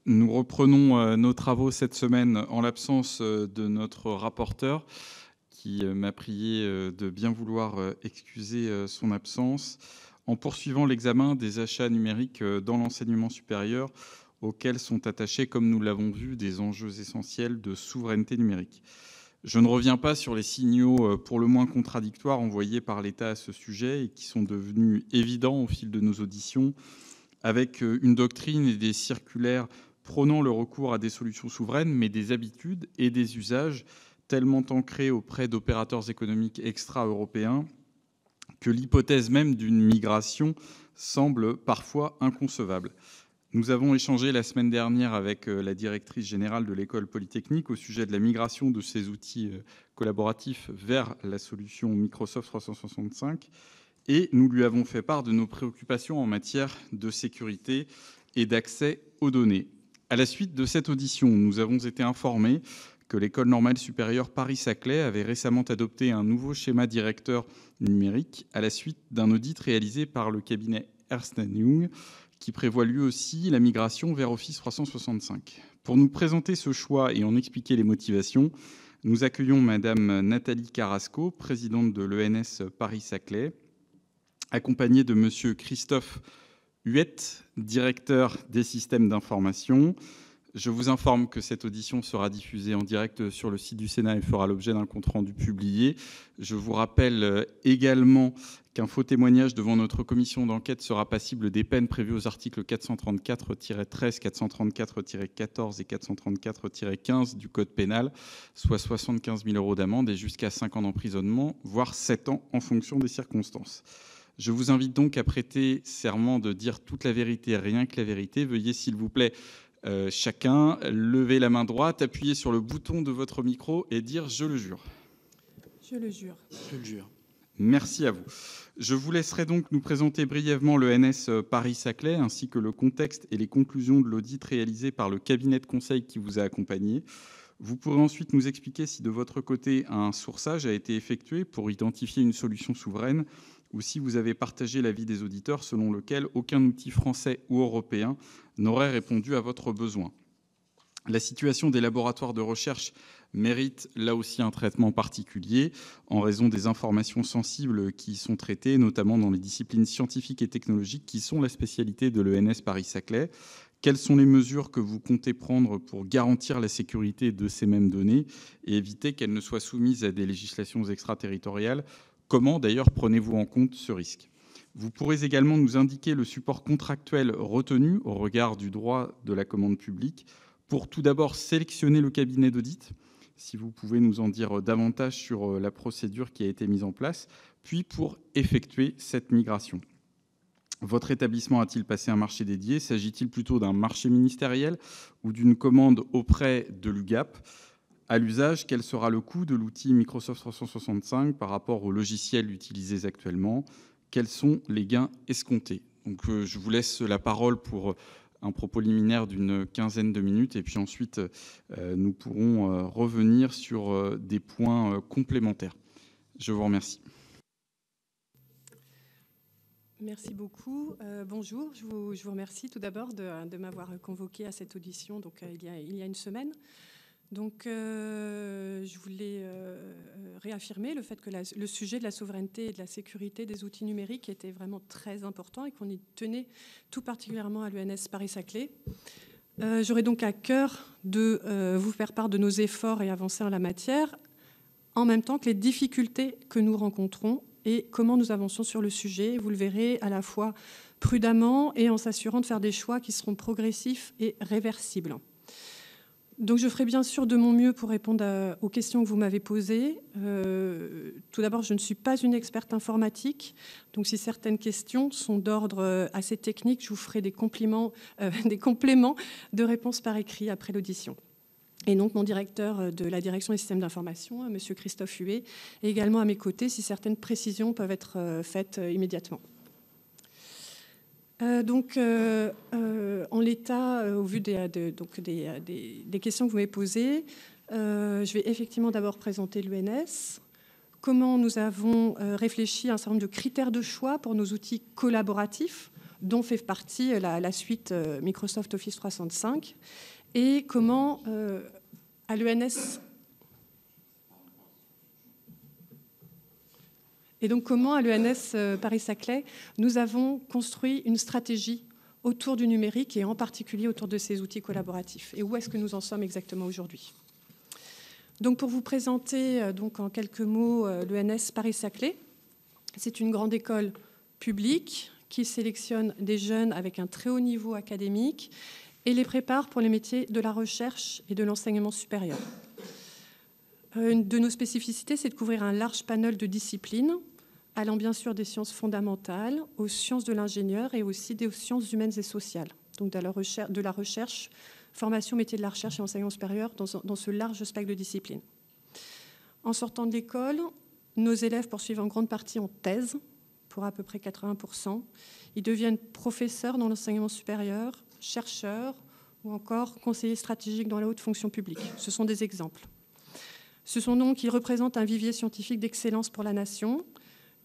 Nous reprenons nos travaux cette semaine en l'absence de notre rapporteur qui m'a prié de bien vouloir excuser son absence en poursuivant l'examen des achats numériques dans l'enseignement supérieur auxquels sont attachés, comme nous l'avons vu, des enjeux essentiels de souveraineté numérique. Je ne reviens pas sur les signaux pour le moins contradictoires envoyés par l'État à ce sujet et qui sont devenus évidents au fil de nos auditions, avec une doctrine et des circulaires prônant le recours à des solutions souveraines, mais des habitudes et des usages tellement ancrés auprès d'opérateurs économiques extra-européens que l'hypothèse même d'une migration semble parfois inconcevable. Nous avons échangé la semaine dernière avec la directrice générale de l'École polytechnique au sujet de la migration de ces outils collaboratifs vers la solution Microsoft 365 et nous lui avons fait part de nos préoccupations en matière de sécurité et d'accès aux données. À la suite de cette audition, nous avons été informés que l'École normale supérieure Paris-Saclay avait récemment adopté un nouveau schéma directeur numérique à la suite d'un audit réalisé par le cabinet Ernst & Young qui prévoit lui aussi la migration vers Office 365. Pour nous présenter ce choix et en expliquer les motivations, nous accueillons Madame Nathalie Carrasco, présidente de l'ENS Paris-Saclay, accompagnée de Monsieur Christophe Huette, directeur des systèmes d'information. Je vous informe que cette audition sera diffusée en direct sur le site du Sénat et fera l'objet d'un compte-rendu publié. Je vous rappelle également qu'un faux témoignage devant notre commission d'enquête sera passible des peines prévues aux articles 434-13, 434-14 et 434-15 du Code pénal, soit 75 000 € d'amende et jusqu'à 5 ans d'emprisonnement, voire 7 ans en fonction des circonstances. Je vous invite donc à prêter serment de dire toute la vérité, rien que la vérité. Veuillez, s'il vous plaît, chacun lever la main droite, appuyer sur le bouton de votre micro et dire « Je le jure ». Je le jure. Je le jure. Merci à vous. Je vous laisserai donc nous présenter brièvement l'ENS Paris-Saclay ainsi que le contexte et les conclusions de l'audit réalisé par le cabinet de conseil qui vous a accompagné. Vous pourrez ensuite nous expliquer si de votre côté un sourçage a été effectué pour identifier une solution souveraine ou si vous avez partagé l'avis des auditeurs selon lequel aucun outil français ou européen n'aurait répondu à votre besoin. La situation des laboratoires de recherche mérite là aussi un traitement particulier en raison des informations sensibles qui y sont traitées, notamment dans les disciplines scientifiques et technologiques qui sont la spécialité de l'ENS Paris-Saclay. Quelles sont les mesures que vous comptez prendre pour garantir la sécurité de ces mêmes données et éviter qu'elles ne soient soumises à des législations extraterritoriales ? Comment d'ailleurs prenez-vous en compte ce risque ? Vous pourrez également nous indiquer le support contractuel retenu au regard du droit de la commande publique pour tout d'abord sélectionner le cabinet d'audit, si vous pouvez nous en dire davantage sur la procédure qui a été mise en place, puis pour effectuer cette migration. Votre établissement a-t-il passé un marché dédié ? S'agit-il plutôt d'un marché ministériel ou d'une commande auprès de l'UGAP ? À l'usage, quel sera le coût de l'outil Microsoft 365 par rapport aux logiciels utilisés actuellement ? Quels sont les gains escomptés ? Donc, je vous laisse la parole pour un propos liminaire d'une quinzaine de minutes et puis ensuite, nous pourrons revenir sur des points complémentaires. Je vous remercie. Merci beaucoup. Bonjour, je vous remercie tout d'abord de m'avoir convoqué à cette audition donc, il y a une semaine. Donc, je voulais réaffirmer le fait que le sujet de la souveraineté et de la sécurité des outils numériques était vraiment très important et qu'on y tenait tout particulièrement à l'ENS Paris-Saclay. J'aurai donc à cœur de vous faire part de nos efforts et avancer en la matière, en même temps que les difficultés que nous rencontrons et comment nous avançons sur le sujet. Vous le verrez à la fois prudemment et en s'assurant de faire des choix qui seront progressifs et réversibles. Donc je ferai bien sûr de mon mieux pour répondre aux questions que vous m'avez posées. Tout d'abord, je ne suis pas une experte informatique, donc si certaines questions sont d'ordre assez technique, je vous ferai des compléments de réponse par écrit après l'audition. Et donc mon directeur de la direction des systèmes d'information, M. Christophe Huet, est également à mes côtés si certaines précisions peuvent être faites immédiatement. En l'état, au vu des questions que vous m'avez posées, je vais effectivement d'abord présenter l'ENS, comment nous avons réfléchi à un certain nombre de critères de choix pour nos outils collaboratifs dont fait partie la suite Microsoft Office 365, et comment à l'ENS... Et donc, comment à l'ENS Paris-Saclay, nous avons construit une stratégie autour du numérique et en particulier autour de ces outils collaboratifs. Et où est-ce que nous en sommes exactement aujourd'hui? Donc, pour vous présenter donc, en quelques mots l'ENS Paris-Saclay, c'est une grande école publique qui sélectionne des jeunes avec un très haut niveau académique et les prépare pour les métiers de la recherche et de l'enseignement supérieur. Une de nos spécificités, c'est de couvrir un large panel de disciplines, allant bien sûr des sciences fondamentales aux sciences de l'ingénieur et aussi des sciences humaines et sociales. Donc de la recherche, formation, métier de la recherche et enseignement supérieur dans ce large spectre de disciplines. En sortant de l'école, nos élèves poursuivent en grande partie en thèse, pour à peu près 80%. Ils deviennent professeurs dans l'enseignement supérieur, chercheurs ou encore conseillers stratégiques dans la haute fonction publique. Ce sont des exemples. Ils représentent un vivier scientifique d'excellence pour la nation.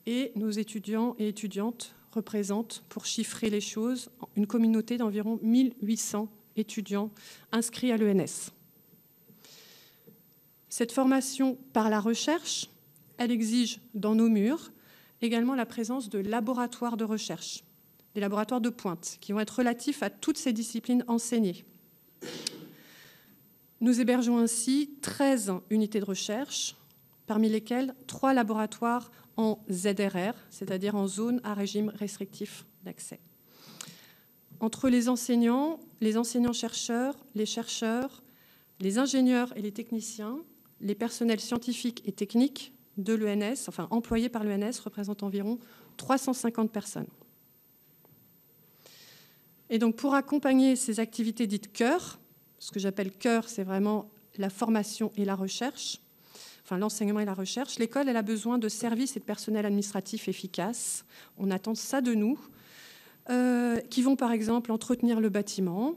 Et nos étudiants et étudiantes représentent, pour chiffrer les choses, une communauté d'environ 1800 étudiants inscrits à l'ENS. Cette formation par la recherche, elle exige dans nos murs également la présence de laboratoires de recherche, des laboratoires de pointe, qui vont être relatifs à toutes ces disciplines enseignées. Nous hébergeons ainsi 13 unités de recherche, parmi lesquelles 3 laboratoires en ZRR, c'est-à-dire en zone à régime restrictif d'accès. Entre les enseignants-chercheurs, les chercheurs, les ingénieurs et les techniciens, les personnels scientifiques et techniques de l'ENS, enfin employés par l'ENS, représentent environ 350 personnes. Et donc pour accompagner ces activités dites cœur, ce que j'appelle cœur, c'est vraiment la formation et la recherche, enfin l'enseignement et la recherche, l'école elle a besoin de services et de personnel administratif efficaces. On attend ça de nous, qui vont par exemple entretenir le bâtiment,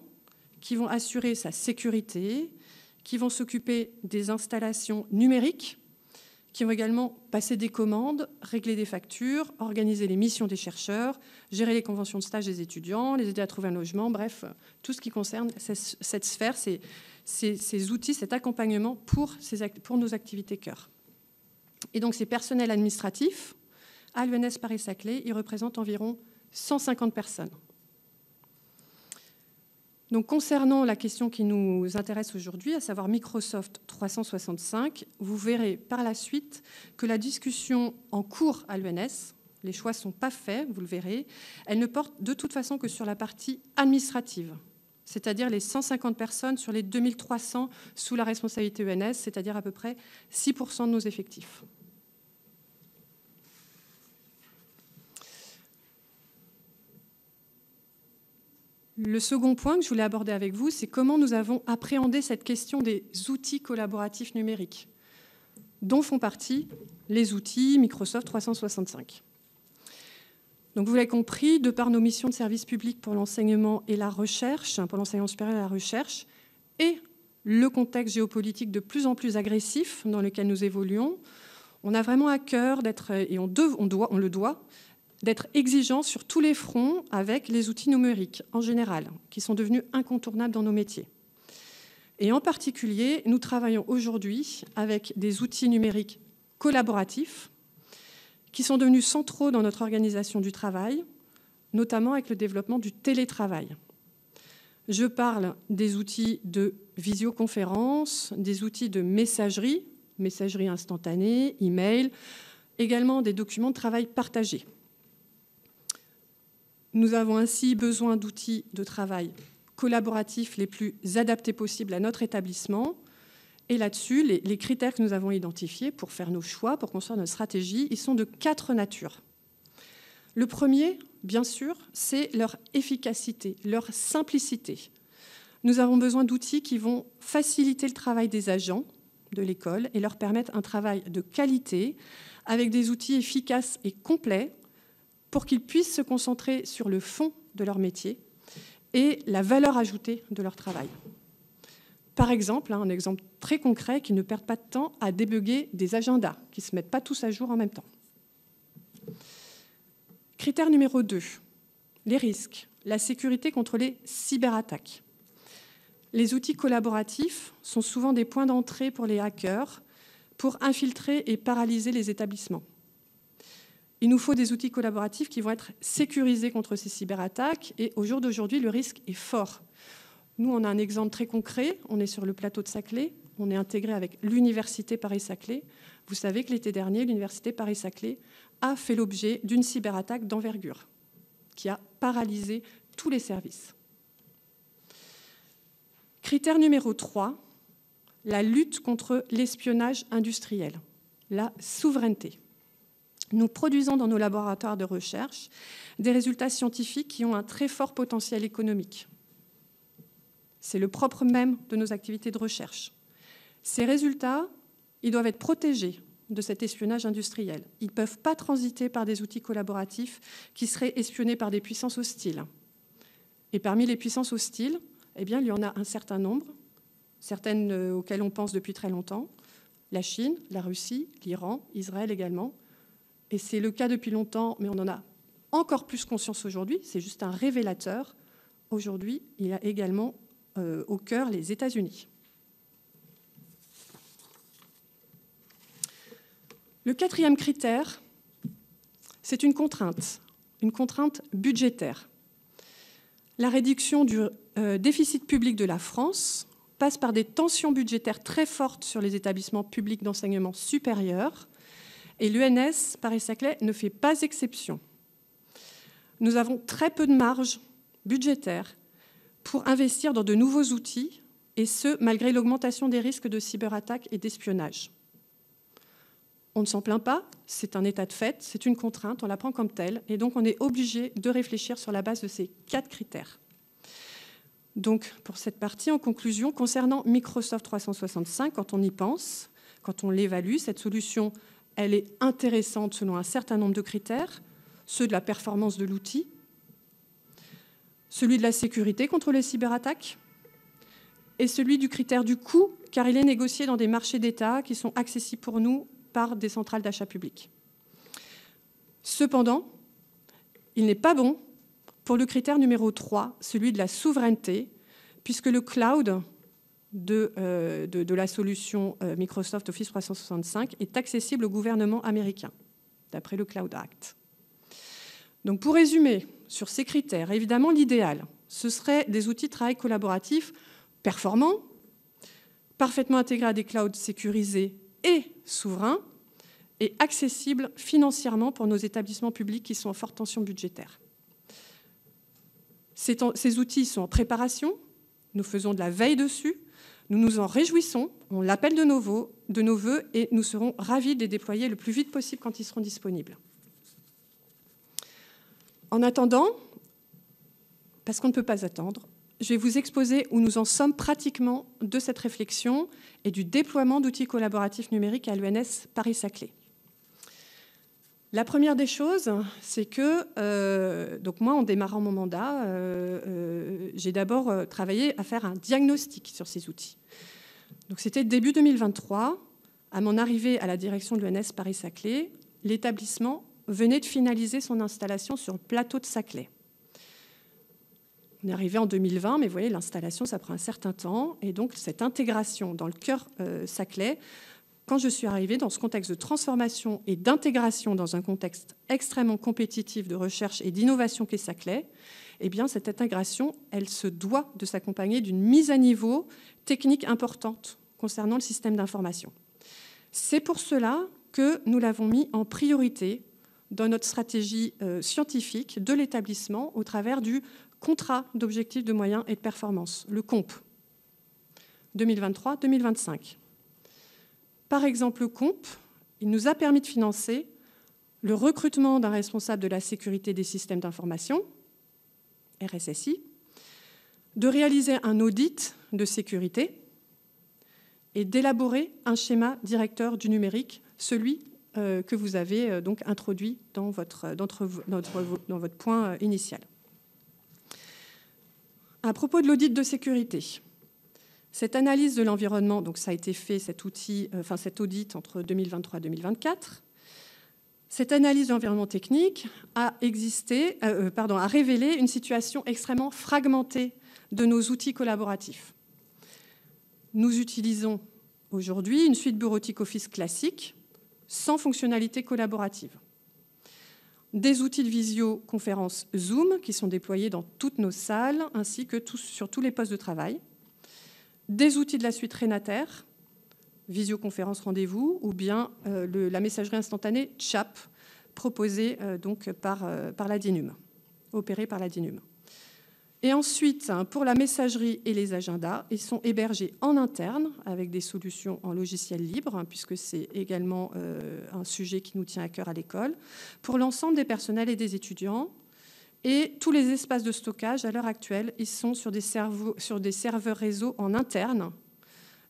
qui vont assurer sa sécurité, qui vont s'occuper des installations numériques, qui vont également passer des commandes, régler des factures, organiser les missions des chercheurs, gérer les conventions de stage des étudiants, les aider à trouver un logement, bref, tout ce qui concerne cette sphère, ces outils, cet accompagnement pour nos activités cœur. Et donc ces personnels administratifs, à l'ENS Paris-Saclay, ils représentent environ 150 personnes. Donc concernant la question qui nous intéresse aujourd'hui, à savoir Microsoft 365, vous verrez par la suite que la discussion en cours à l'ENS, les choix ne sont pas faits, vous le verrez, elle ne porte de toute façon que sur la partie administrative, c'est-à-dire les 150 personnes sur les 2300 sous la responsabilité ENS, c'est-à-dire à peu près 6% de nos effectifs. Le second point que je voulais aborder avec vous, c'est comment nous avons appréhendé cette question des outils collaboratifs numériques, dont font partie les outils Microsoft 365. Donc vous l'avez compris, de par nos missions de service public pour l'enseignement et la recherche, pour l'enseignement supérieur et la recherche, et le contexte géopolitique de plus en plus agressif dans lequel nous évoluons, on a vraiment à cœur d'être, et on le doit, d'être exigeants sur tous les fronts avec les outils numériques en général, qui sont devenus incontournables dans nos métiers. Et en particulier, nous travaillons aujourd'hui avec des outils numériques collaboratifs qui sont devenus centraux dans notre organisation du travail, notamment avec le développement du télétravail. Je parle des outils de visioconférence, des outils de messagerie instantanée, email, également des documents de travail partagés. Nous avons ainsi besoin d'outils de travail collaboratifs les plus adaptés possibles à notre établissement. Et là-dessus, les critères que nous avons identifiés pour faire nos choix, pour construire notre stratégie, ils sont de 4 natures. Le premier, bien sûr, c'est leur efficacité, leur simplicité. Nous avons besoin d'outils qui vont faciliter le travail des agents de l'école et leur permettre un travail de qualité avec des outils efficaces et complets pour qu'ils puissent se concentrer sur le fond de leur métier et la valeur ajoutée de leur travail. Par exemple, un exemple très concret, qu'ils ne perdent pas de temps à débugger des agendas, qui ne se mettent pas tous à jour en même temps. Critère numéro 2, Les risques, la sécurité contre les cyberattaques. Les outils collaboratifs sont souvent des points d'entrée pour les hackers pour infiltrer et paralyser les établissements. Il nous faut des outils collaboratifs qui vont être sécurisés contre ces cyberattaques et au jour d'aujourd'hui, le risque est fort. Nous, on a un exemple très concret. On est sur le plateau de Saclay. On est intégré avec l'Université Paris-Saclay. Vous savez que l'été dernier, l'Université Paris-Saclay a fait l'objet d'une cyberattaque d'envergure qui a paralysé tous les services. Critère numéro 3, la lutte contre l'espionnage industriel, la souveraineté. Nous produisons dans nos laboratoires de recherche des résultats scientifiques qui ont un très fort potentiel économique. C'est le propre même de nos activités de recherche. Ces résultats, ils doivent être protégés de cet espionnage industriel. Ils ne peuvent pas transiter par des outils collaboratifs qui seraient espionnés par des puissances hostiles. Et parmi les puissances hostiles, eh bien, il y en a un certain nombre, certaines auxquelles on pense depuis très longtemps, la Chine, la Russie, l'Iran, Israël également. Et c'est le cas depuis longtemps, mais on en a encore plus conscience aujourd'hui, c'est juste un révélateur. Aujourd'hui, il y a également au cœur les États-Unis. Le quatrième critère, c'est une contrainte budgétaire. La réduction du déficit public de la France passe par des tensions budgétaires très fortes sur les établissements publics d'enseignement supérieur, et l'ENS Paris-Saclay ne fait pas exception. Nous avons très peu de marge budgétaire pour investir dans de nouveaux outils, et ce, malgré l'augmentation des risques de cyberattaque et d'espionnage. On ne s'en plaint pas, c'est un état de fait, c'est une contrainte, on la prend comme telle, et donc on est obligé de réfléchir sur la base de ces 4 critères. Donc, pour cette partie, en conclusion, concernant Microsoft 365, quand on y pense, quand on l'évalue, cette solution, elle est intéressante selon un certain nombre de critères, ceux de la performance de l'outil, celui de la sécurité contre les cyberattaques, et celui du critère du coût, car il est négocié dans des marchés d'État qui sont accessibles pour nous par des centrales d'achat public. Cependant, il n'est pas bon pour le critère numéro 3, celui de la souveraineté, puisque le cloud de la solution Microsoft Office 365 est accessible au gouvernement américain, d'après le Cloud Act. Donc pour résumer, sur ces critères, évidemment l'idéal, ce serait des outils de travail collaboratifs performants, parfaitement intégrés à des clouds sécurisés et souverains, et accessibles financièrement pour nos établissements publics qui sont en forte tension budgétaire. Ces outils sont en préparation, nous faisons de la veille dessus, nous nous en réjouissons, on l'appelle de nos voeux et nous serons ravis de les déployer le plus vite possible quand ils seront disponibles. En attendant, parce qu'on ne peut pas attendre, je vais vous exposer où nous en sommes pratiquement de cette réflexion et du déploiement d'outils collaboratifs numériques à l'ENS Paris-Saclay. La première des choses, c'est que, donc moi, en démarrant mon mandat, j'ai d'abord travaillé à faire un diagnostic sur ces outils. Donc c'était début 2023. À mon arrivée à la direction de l'ENS Paris-Saclay, l'établissement venait de finaliser son installation sur le plateau de Saclay. On est arrivé en 2020, mais vous voyez, l'installation, ça prend un certain temps. Et donc, cette intégration dans le cœur Saclay, quand je suis arrivée dans ce contexte de transformation et d'intégration dans un contexte extrêmement compétitif de recherche et d'innovation qu'est Saclay, eh bien, cette intégration, elle se doit de s'accompagner d'une mise à niveau technique importante concernant le système d'information. C'est pour cela que nous l'avons mis en priorité dans notre stratégie scientifique de l'établissement au travers du contrat d'objectifs de moyens et de performance, le COMP, 2023-2025. Par exemple, le COMP, il nous a permis de financer le recrutement d'un responsable de la sécurité des systèmes d'information, RSSI, de réaliser un audit de sécurité et d'élaborer un schéma directeur du numérique, celui que vous avez donc introduit dans votre point initial. À propos de l'audit de sécurité, cette analyse de l'environnement, donc ça a été fait, cet audit entre 2023 et 2024, Cette analyse de l'environnement technique a révélé une situation extrêmement fragmentée de nos outils collaboratifs. Nous utilisons aujourd'hui une suite bureautique Office classique, sans fonctionnalité collaborative. Des outils de visioconférence Zoom qui sont déployés dans toutes nos salles, ainsi que sur tous les postes de travail. Des outils de la suite Renater, visioconférence rendez-vous, ou bien la messagerie instantanée CHAP, proposée donc par la DINUM, opérée par la DINUM. Et ensuite, pour la messagerie et les agendas, ils sont hébergés en interne avec des solutions en logiciel libre, puisque c'est également un sujet qui nous tient à cœur à l'école, pour l'ensemble des personnels et des étudiants. Et tous les espaces de stockage, à l'heure actuelle, ils sont sur des serveurs réseau en interne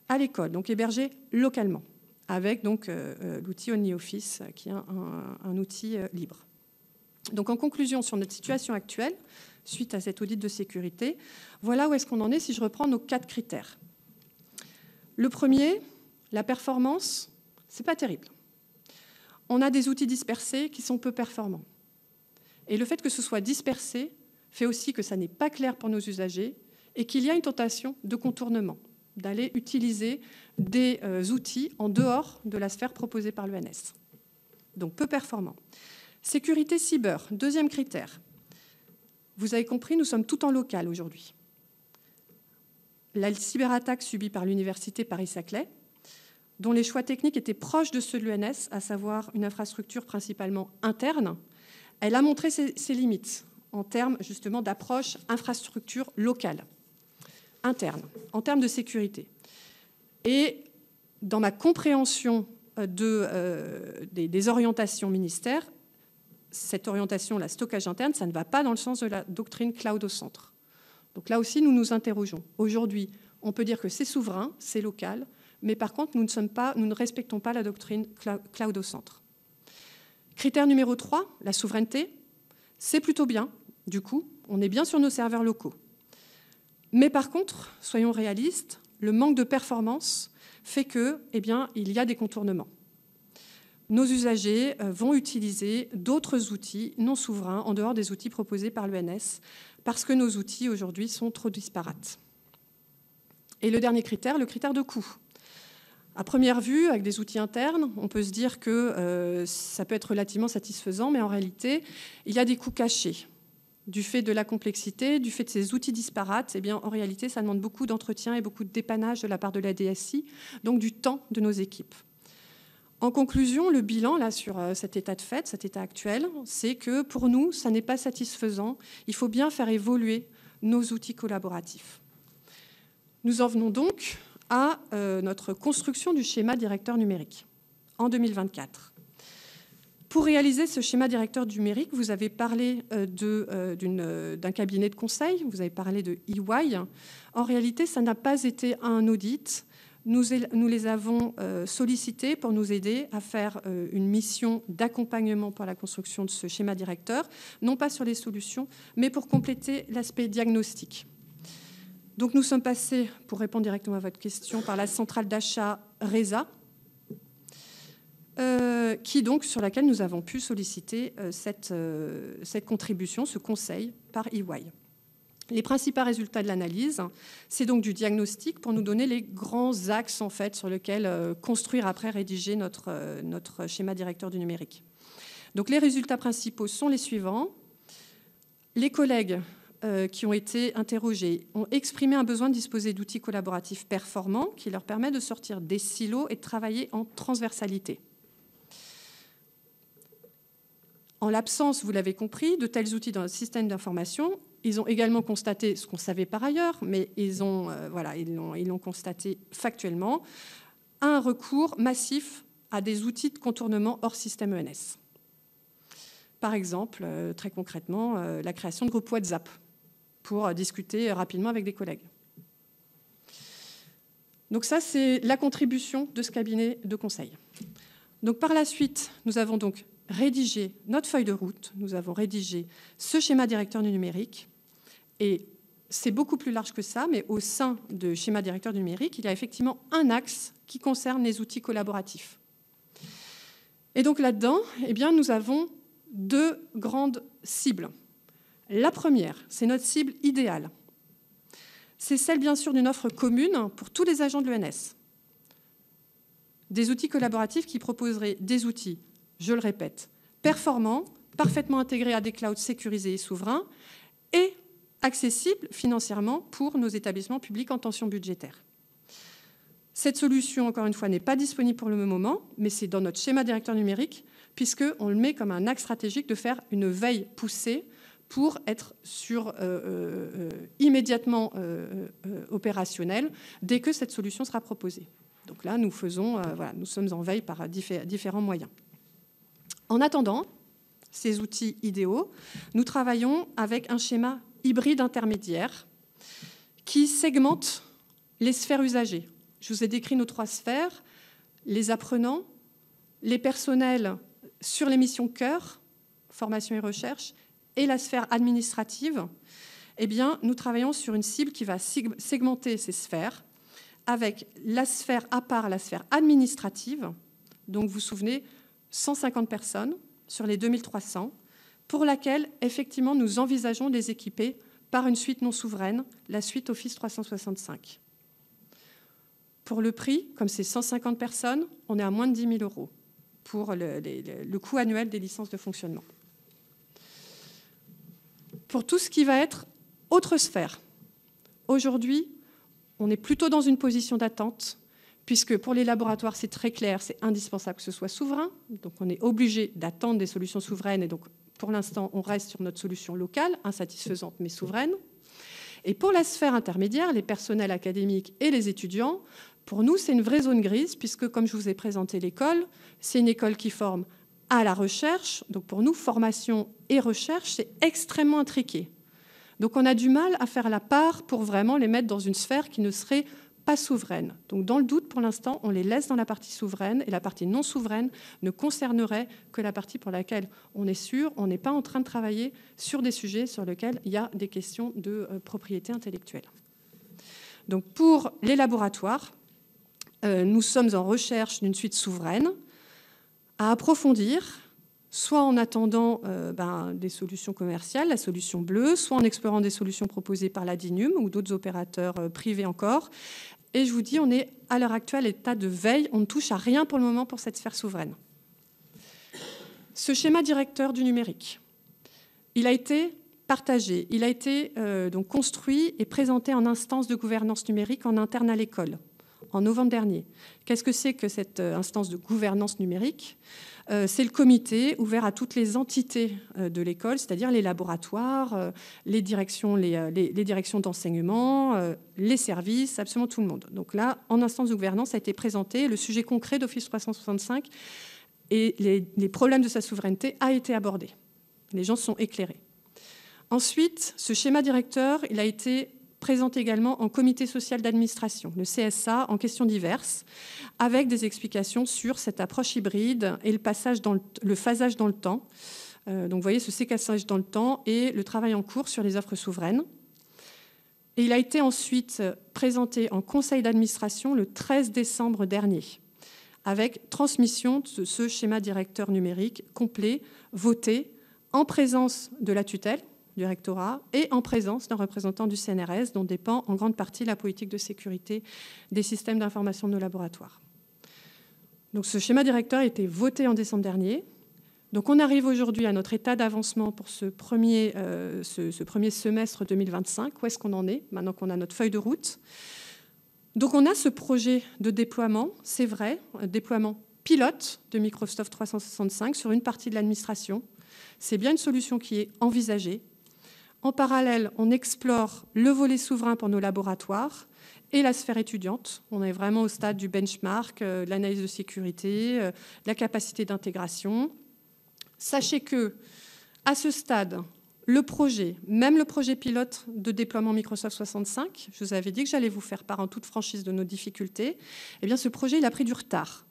à l'école, donc hébergés localement, avec donc l'outil OnlyOffice, qui est un outil libre. Donc en conclusion, sur notre situation actuelle, suite à cet audit de sécurité, voilà où est-ce qu'on en est si je reprends nos 4 critères. Le premier, la performance, c'est pas terrible. On a des outils dispersés qui sont peu performants. Et le fait que ce soit dispersé fait aussi que ça n'est pas clair pour nos usagers et qu'il y a une tentation de contournement, d'aller utiliser des outils en dehors de la sphère proposée par l'ENS. Donc peu performant. Sécurité cyber, deuxième critère. Vous avez compris, nous sommes tout en local aujourd'hui. La cyberattaque subie par l'université Paris-Saclay, dont les choix techniques étaient proches de ceux de l'ENS, à savoir une infrastructure principalement interne, elle a montré ses limites en termes justement d'approche infrastructure locale, interne, en termes de sécurité. Et dans ma compréhension des orientations ministères, cette orientation, la stockage interne, ça ne va pas dans le sens de la doctrine cloud au centre. Donc là aussi, nous nous interrogeons. Aujourd'hui, on peut dire que c'est souverain, c'est local, mais par contre, nous ne respectons pas la doctrine cloud au centre. Critère numéro 3, la souveraineté, c'est plutôt bien, du coup, on est bien sur nos serveurs locaux. Mais par contre, soyons réalistes, le manque de performance fait que, il y a des contournements. Nos usagers vont utiliser d'autres outils non souverains en dehors des outils proposés par l'ENS parce que nos outils aujourd'hui sont trop disparates. Et le dernier critère, le critère de coût. À première vue, avec des outils internes, on peut se dire que ça peut être relativement satisfaisant, mais en réalité, il y a des coûts cachés. Du fait de la complexité, du fait de ces outils disparates, en réalité, ça demande beaucoup d'entretien et beaucoup de dépannage de la part de la DSI, donc du temps de nos équipes. En conclusion, le bilan là, sur cet état de fait, cet état actuel, c'est que pour nous, ça n'est pas satisfaisant. Il faut bien faire évoluer nos outils collaboratifs. Nous en venons donc à notre construction du schéma directeur numérique en 2024. Pour réaliser ce schéma directeur numérique, vous avez parlé d'un cabinet de conseil, vous avez parlé de EY. En réalité, ça n'a pas été un audit. Nous les avons sollicités pour nous aider à faire une mission d'accompagnement pour la construction de ce schéma directeur, non pas sur les solutions, mais pour compléter l'aspect diagnostic. Donc nous sommes passés, pour répondre directement à votre question, par la centrale d'achat RESA, sur laquelle nous avons pu solliciter cette contribution, ce conseil par EY. Les principaux résultats de l'analyse, c'est donc du diagnostic pour nous donner les grands axes en fait, sur lesquels construire après, rédiger notre schéma directeur du numérique. Donc les résultats principaux sont les suivants. Les collègues qui ont été interrogés ont exprimé un besoin de disposer d'outils collaboratifs performants qui leur permettent de sortir des silos et de travailler en transversalité. En l'absence, vous l'avez compris, de tels outils dans le système d'information, ils ont également constaté ce qu'on savait par ailleurs, mais ils l'ont constaté factuellement, un recours massif à des outils de contournement hors système ENS. Par exemple, très concrètement, la création de groupes WhatsApp pour discuter rapidement avec des collègues. Donc ça, c'est la contribution de ce cabinet de conseil. Donc par la suite, nous avons donc rédigé notre feuille de route, nous avons rédigé ce schéma directeur du numérique, et c'est beaucoup plus large que ça, mais au sein de schéma directeur du numérique, il y a effectivement un axe qui concerne les outils collaboratifs. Et donc là-dedans, eh bien, nous avons 2 grandes cibles. La première, c'est notre cible idéale. C'est celle, bien sûr, d'une offre commune pour tous les agents de l'ENS. Des outils collaboratifs qui proposeraient des outils, je le répète, performants, parfaitement intégrés à des clouds sécurisés et souverains, et accessibles financièrement pour nos établissements publics en tension budgétaire. Cette solution, encore une fois, n'est pas disponible pour le moment, mais c'est dans notre schéma directeur numérique, puisqu'on le met comme un axe stratégique de faire une veille poussée pour être immédiatement opérationnel dès que cette solution sera proposée. Donc là, nous sommes en veille par différents moyens. En attendant ces outils idéaux, nous travaillons avec un schéma hybride intermédiaire qui segmente les sphères usagées. Je vous ai décrit nos 3 sphères, les apprenants, les personnels sur les missions cœur, formation et recherche, et la sphère administrative. Eh bien, nous travaillons sur une cible qui va segmenter ces sphères avec la sphère à part, la sphère administrative. Donc, vous vous souvenez, 150 personnes sur les 2300, pour laquelle, effectivement, nous envisageons de les équiper par une suite non souveraine, la suite Office 365. Pour le prix, comme c'est 150 personnes, on est à moins de 10 000 € pour le coût annuel des licences de fonctionnement. Pour tout ce qui va être autre sphère, aujourd'hui, on est plutôt dans une position d'attente, puisque pour les laboratoires, c'est très clair, c'est indispensable que ce soit souverain. Donc on est obligé d'attendre des solutions souveraines, et donc pour l'instant, on reste sur notre solution locale, insatisfaisante mais souveraine. Et pour la sphère intermédiaire, les personnels académiques et les étudiants, pour nous, c'est une vraie zone grise, puisque, comme je vous ai présenté l'école, c'est une école qui forme à la recherche. Donc pour nous, formation et recherche, c'est extrêmement intriqué. Donc on a du mal à faire la part pour vraiment les mettre dans une sphère qui ne serait pas souveraine. Donc dans le doute, pour l'instant, on les laisse dans la partie souveraine, et la partie non souveraine ne concernerait que la partie pour laquelle on est sûr. On n'est pas en train de travailler sur des sujets sur lesquels il y a des questions de propriété intellectuelle. Donc pour les laboratoires, nous sommes en recherche d'une suite souveraine à approfondir, soit en attendant des solutions commerciales, la solution bleue, soit en explorant des solutions proposées par la DINUM ou d'autres opérateurs privés encore. Et je vous dis, on est à l'heure actuelle à l'état de veille, on ne touche à rien pour le moment pour cette sphère souveraine. Ce schéma directeur du numérique, il a été partagé, il a été donc construit et présenté en instance de gouvernance numérique en interne à l'école, en novembre dernier. Qu'est-ce que c'est que cette instance de gouvernance numérique ? C'est le comité ouvert à toutes les entités de l'école, c'est-à-dire les laboratoires, les directions d'enseignement, les services, absolument tout le monde. Donc là, en instance de gouvernance, a été présenté le sujet concret d'Office 365 et les problèmes de sa souveraineté a été abordé. Les gens sont éclairés. Ensuite, ce schéma directeur, il a été présenté également en comité social d'administration, le CSA, en questions diverses, avec des explications sur cette approche hybride et le phasage dans le temps. Donc vous voyez ce séquençage dans le temps et le travail en cours sur les offres souveraines. Et il a été ensuite présenté en conseil d'administration le 13 décembre dernier, avec transmission de ce schéma directeur numérique complet, voté en présence de la tutelle, du rectorat, et en présence d'un représentant du CNRS dont dépend en grande partie la politique de sécurité des systèmes d'information de nos laboratoires. Donc ce schéma directeur a été voté en décembre dernier. Donc on arrive aujourd'hui à notre état d'avancement pour ce premier semestre 2025. Où est-ce qu'on en est, maintenant qu'on a notre feuille de route? Donc on a ce projet de déploiement, c'est vrai, un déploiement pilote de Microsoft 365 sur une partie de l'administration. C'est bien une solution qui est envisagée. En parallèle, on explore le volet souverain pour nos laboratoires et la sphère étudiante. On est vraiment au stade du benchmark, de l'analyse de sécurité, de la capacité d'intégration. Sachez que, à ce stade, le projet, même le projet pilote de déploiement Microsoft 365, je vous avais dit que j'allais vous faire part en toute franchise de nos difficultés, eh bien ce projet il a pris du retard.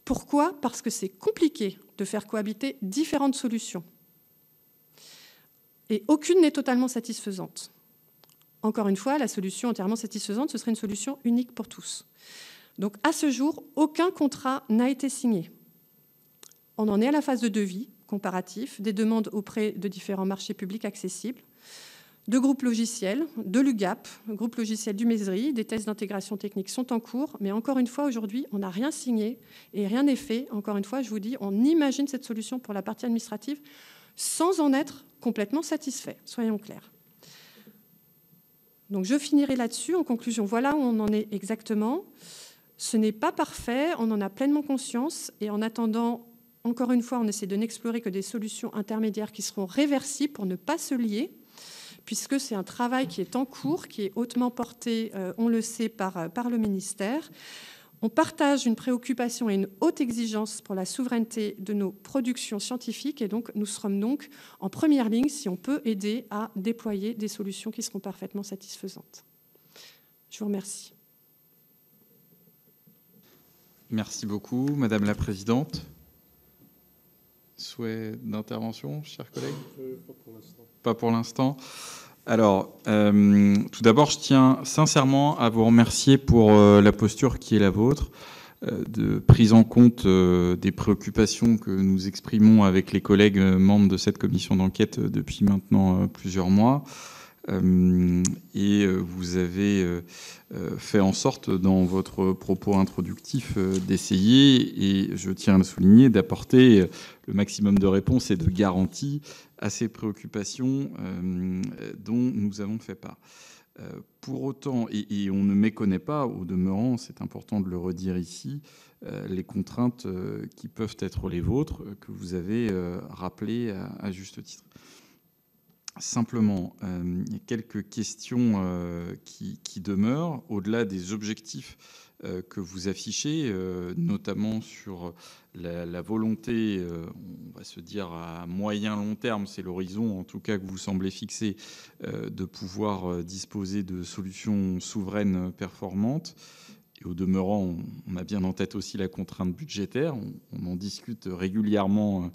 Pourquoi ? Parce que c'est compliqué de faire cohabiter différentes solutions. Et aucune n'est totalement satisfaisante. Encore une fois, la solution entièrement satisfaisante, ce serait une solution unique pour tous. Donc à ce jour, aucun contrat n'a été signé. On en est à la phase de devis comparatif, des demandes auprès de différents marchés publics accessibles, de groupes logiciels, de l'UGAP, groupe logiciel du MESRI, des tests d'intégration technique sont en cours, mais encore une fois, aujourd'hui, on n'a rien signé et rien n'est fait. Encore une fois, je vous dis, on imagine cette solution pour la partie administrative sans en être complètement satisfait, soyons clairs. Donc je finirai là-dessus. En conclusion, voilà où on en est exactement. Ce n'est pas parfait, on en a pleinement conscience, et en attendant, encore une fois, on essaie de n'explorer que des solutions intermédiaires qui seront réversibles pour ne pas se lier, puisque c'est un travail qui est en cours, qui est hautement porté, on le sait, par le ministère. On partage une préoccupation et une haute exigence pour la souveraineté de nos productions scientifiques, et donc nous serons donc en première ligne si on peut aider à déployer des solutions qui seront parfaitement satisfaisantes. Je vous remercie. Merci beaucoup, Madame la Présidente. Souhait d'intervention, chers collègues ? Pas pour l'instant. Pas pour l'instant. Alors, tout d'abord, je tiens sincèrement à vous remercier pour la posture qui est la vôtre, de prise en compte des préoccupations que nous exprimons avec les collègues membres de cette commission d'enquête depuis maintenant plusieurs mois. Et vous avez fait en sorte, dans votre propos introductif, d'essayer, et je tiens à le souligner, d'apporter le maximum de réponses et de garanties à ces préoccupations dont nous avons fait part. Pour autant, et on ne méconnaît pas, au demeurant, c'est important de le redire ici, les contraintes qui peuvent être les vôtres, que vous avez rappelées à juste titre. Simplement, il y a quelques questions qui demeurent, au-delà des objectifs que vous affichez, notamment sur la volonté, on va se dire à moyen long terme, c'est l'horizon en tout cas que vous semblez fixer, de pouvoir disposer de solutions souveraines performantes. Et au demeurant, on a bien en tête aussi la contrainte budgétaire, on en discute régulièrement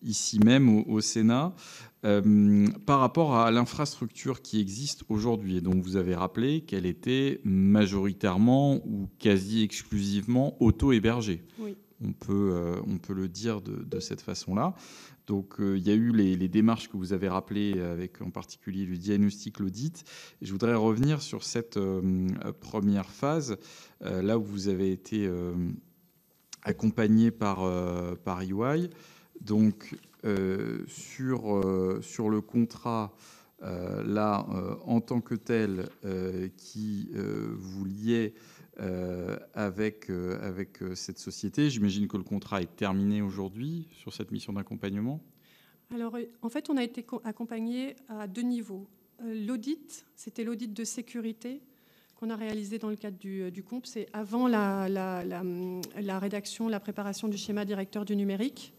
ici même au Sénat. Par rapport à l'infrastructure qui existe aujourd'hui, et dont vous avez rappelé qu'elle était majoritairement ou quasi exclusivement auto-hébergée. Oui. On peut le dire de cette façon-là. Donc, il y a eu les démarches que vous avez rappelées, avec en particulier le diagnostic, l'audit. Et je voudrais revenir sur cette première phase, là où vous avez été accompagné par EY. Donc, sur le contrat, là, en tant que tel, qui vous liait avec cette société, j'imagine que le contrat est terminé aujourd'hui sur cette mission d'accompagnement. Alors, en fait, on a été accompagné à deux niveaux. L'audit, c'était l'audit de sécurité qu'on a réalisé dans le cadre du COMP. C'est avant la rédaction, la préparation du schéma directeur du numérique.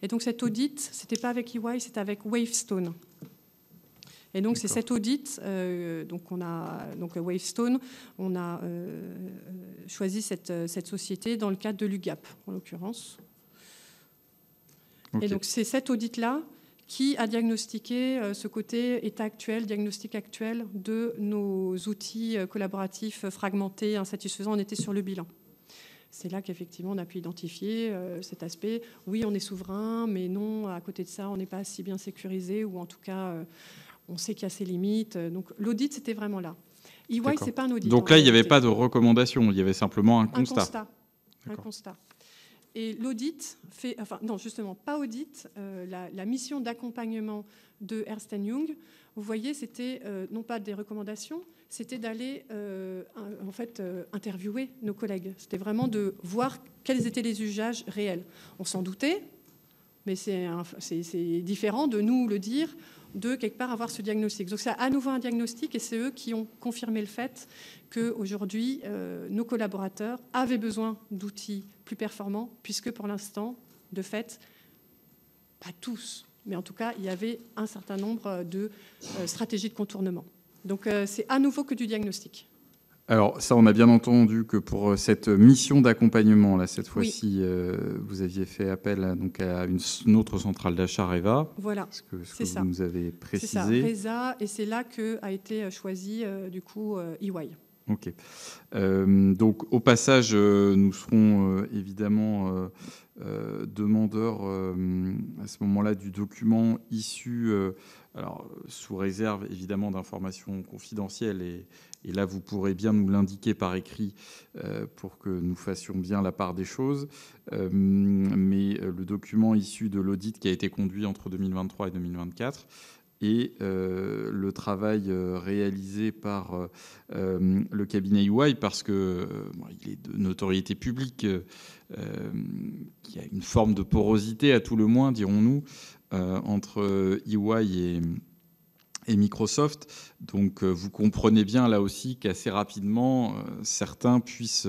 Et donc cet audit, ce n'était pas avec EY, c'était avec Wavestone. Et donc c'est cet audit, donc Wavestone, on a choisi cette société dans le cadre de l'UGAP, en l'occurrence. Okay. Et donc c'est cet audit-là qui a diagnostiqué ce côté état actuel, diagnostic actuel de nos outils collaboratifs fragmentés, insatisfaisants. On était sur le bilan. C'est là qu'effectivement on a pu identifier cet aspect. Oui, on est souverain, mais non, à côté de ça, on n'est pas si bien sécurisé, ou en tout cas, on sait qu'il y a ses limites. Donc l'audit, c'était vraiment là. EY, c'est pas un audit. Donc là, il n'y avait pas de recommandation, il y avait simplement un constat. Un constat. Et l'audit fait, enfin non, justement, pas audit, la mission d'accompagnement de Ernst & Young, vous voyez, c'était non pas des recommandations, c'était d'aller en fait interviewer nos collègues. C'était vraiment de voir quels étaient les usages réels. On s'en doutait, mais c'est différent de nous le dire, de quelque part avoir ce diagnostic. Donc c'est à nouveau un diagnostic, et c'est eux qui ont confirmé le fait qu'aujourd'hui, nos collaborateurs avaient besoin d'outils plus performants, puisque pour l'instant, de fait, pas tous, mais en tout cas, il y avait un certain nombre de stratégies de contournement. Donc c'est à nouveau que du diagnostic. Alors ça, on a bien entendu que pour cette mission d'accompagnement, là, cette fois-ci, vous aviez fait appel à une autre centrale d'achat, RESA. Voilà, ce que vous nous avez précisé. C'est ça, RESA, et c'est là qu'a été choisi du coup EY. Ok. Donc, au passage, nous serons évidemment demandeurs à ce moment-là du document issu, alors, sous réserve évidemment d'informations confidentielles. Et là, vous pourrez bien nous l'indiquer par écrit pour que nous fassions bien la part des choses. Mais le document issu de l'audit qui a été conduit entre 2023 et 2024 et le travail réalisé par le cabinet EY, parce que il est de notoriété publique, qu'il y a une forme de porosité, à tout le moins, dirons-nous, entre EY et Microsoft. Donc, vous comprenez bien là aussi qu'assez rapidement, certains puissent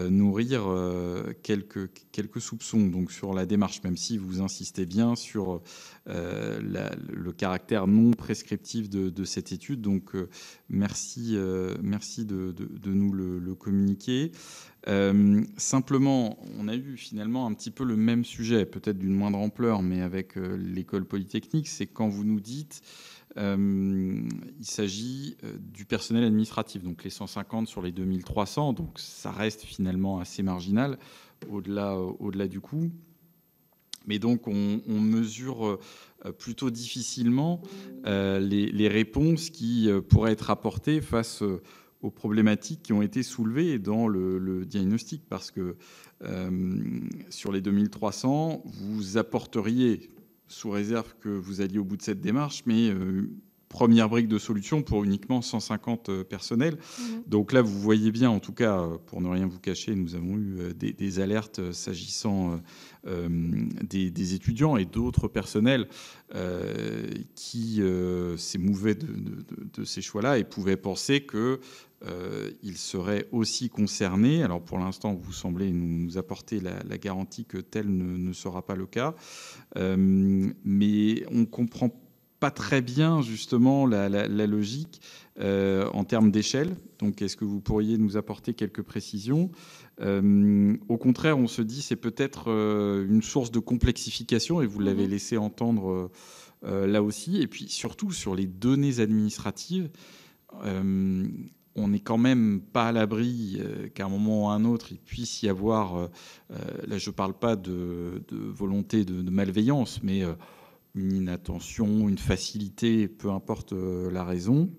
nourrir quelques soupçons donc, sur la démarche, même si vous insistez bien sur le caractère non prescriptif de cette étude. Donc, merci de nous le communiquer. Simplement, on a eu finalement un petit peu le même sujet, peut-être d'une moindre ampleur, mais avec l'école polytechnique. C'est quand vous nous dites il s'agit du personnel administratif, donc les 150 sur les 2300, donc ça reste finalement assez marginal au-delà du coût. Mais donc on mesure plutôt difficilement les réponses qui pourraient être apportées face aux problématiques qui ont été soulevées dans le diagnostic, parce que sur les 2300, vous apporteriez, sous réserve que vous alliez au bout de cette démarche, mais première brique de solution pour uniquement 150 personnels. Donc là, vous voyez bien, en tout cas, pour ne rien vous cacher, nous avons eu des alertes s'agissant des étudiants et d'autres personnels qui s'émouvaient de ces choix-là et pouvaient penser qu'ils seraient aussi concernés. Alors pour l'instant, vous semblez nous apporter la garantie que tel ne sera pas le cas. Mais on ne comprend pas très bien justement la logique en termes d'échelle. Donc est-ce que vous pourriez nous apporter quelques précisions ? Au contraire, on se dit c'est peut-être une source de complexification, et vous l'avez laissé entendre là aussi. Et puis surtout sur les données administratives, on n'est quand même pas à l'abri qu'à un moment ou à un autre, il puisse y avoir, là je ne parle pas de volonté de malveillance, mais une inattention, une facilité, peu importe la raison.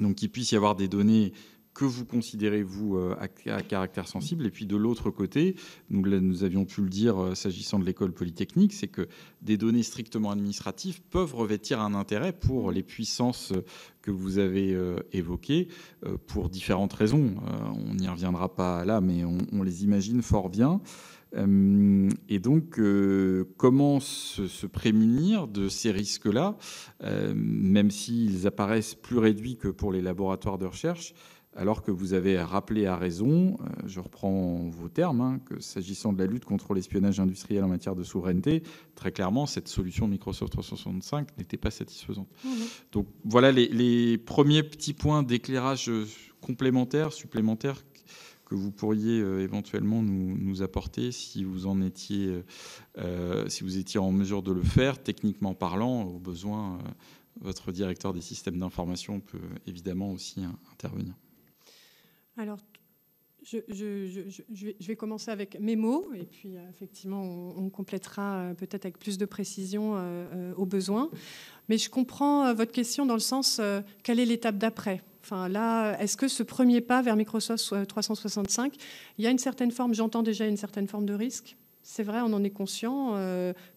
Donc il puisse y avoir des données que vous considérez, vous, à caractère sensible. Et puis de l'autre côté, nous avions pu le dire s'agissant de l'école polytechnique, c'est que des données strictement administratives peuvent revêtir un intérêt pour les puissances que vous avez évoquées, pour différentes raisons. On n'y reviendra pas là, mais on les imagine fort bien. Et donc, comment se prémunir de ces risques-là, même s'ils apparaissent plus réduits que pour les laboratoires de recherche, alors que vous avez rappelé à raison, je reprends vos termes, que s'agissant de la lutte contre l'espionnage industriel en matière de souveraineté, très clairement, cette solution Microsoft 365 n'était pas satisfaisante. Donc voilà les premiers petits points d'éclairage complémentaires, supplémentaires, que vous pourriez éventuellement nous apporter si vous en étiez, si vous étiez en mesure de le faire, techniquement parlant. Au besoin, votre directeur des systèmes d'information peut évidemment aussi intervenir. Alors, je vais commencer avec mes mots, et puis effectivement, on complétera peut-être avec plus de précision au besoin. Mais je comprends votre question dans le sens, quelle est l'étape d'après ? Enfin, là, est-ce que ce premier pas vers Microsoft 365, il y a une certaine forme, j'entends déjà une certaine forme de risque. C'est vrai, on en est conscient.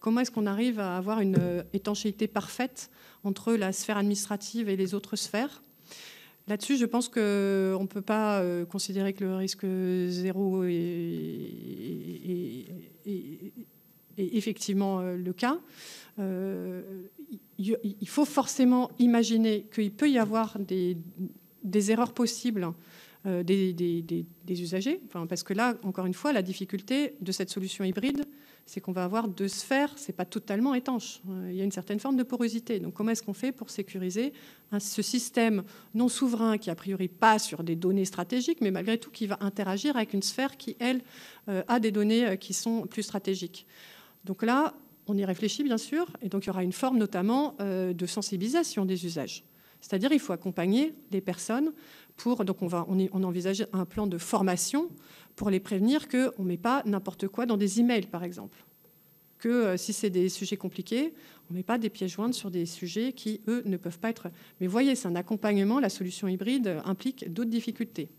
Comment est-ce qu'on arrive à avoir une étanchéité parfaite entre la sphère administrative et les autres sphères ? Là-dessus, je pense qu'on ne peut pas considérer que le risque zéro est effectivement le cas. Il faut forcément imaginer qu'il peut y avoir des erreurs possibles des usagers. Enfin, parce que là, encore une fois, la difficulté de cette solution hybride, c'est qu'on va avoir deux sphères, ce n'est pas totalement étanche. Il y a une certaine forme de porosité. Donc comment est-ce qu'on fait pour sécuriser ce système non souverain qui, a priori, pas sur des données stratégiques, mais malgré tout qui va interagir avec une sphère qui, elle, a des données qui sont plus stratégiques. Donc là, on y réfléchit, bien sûr, et donc il y aura une forme notamment de sensibilisation des usages. C'est-à-dire il faut accompagner les personnes donc on envisage un plan de formation pour les prévenir qu'on ne met pas n'importe quoi dans des emails, par exemple. Que si c'est des sujets compliqués, on ne met pas des pièces jointes sur des sujets qui, eux, ne peuvent pas être... Mais vous voyez, c'est un accompagnement. La solution hybride implique d'autres difficultés.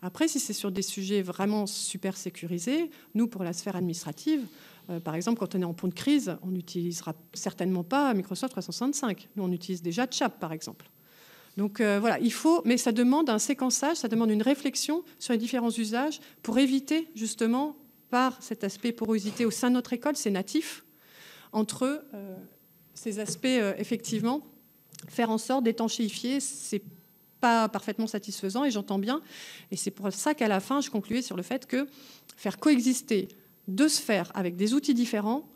Après, si c'est sur des sujets vraiment super sécurisés, nous, pour la sphère administrative, par exemple, quand on est en point de crise, on n'utilisera certainement pas Microsoft 365. Nous, on utilise déjà Chap, par exemple. Donc voilà, il faut, mais ça demande un séquençage, ça demande une réflexion sur les différents usages pour éviter justement, par cet aspect porosité au sein de notre école, c'est natif, entre ces aspects, effectivement, faire en sorte d'étanchéifier, c'est pas parfaitement satisfaisant, et j'entends bien, et c'est pour ça qu'à la fin, je concluais sur le fait que faire coexister deux sphères avec des outils différents,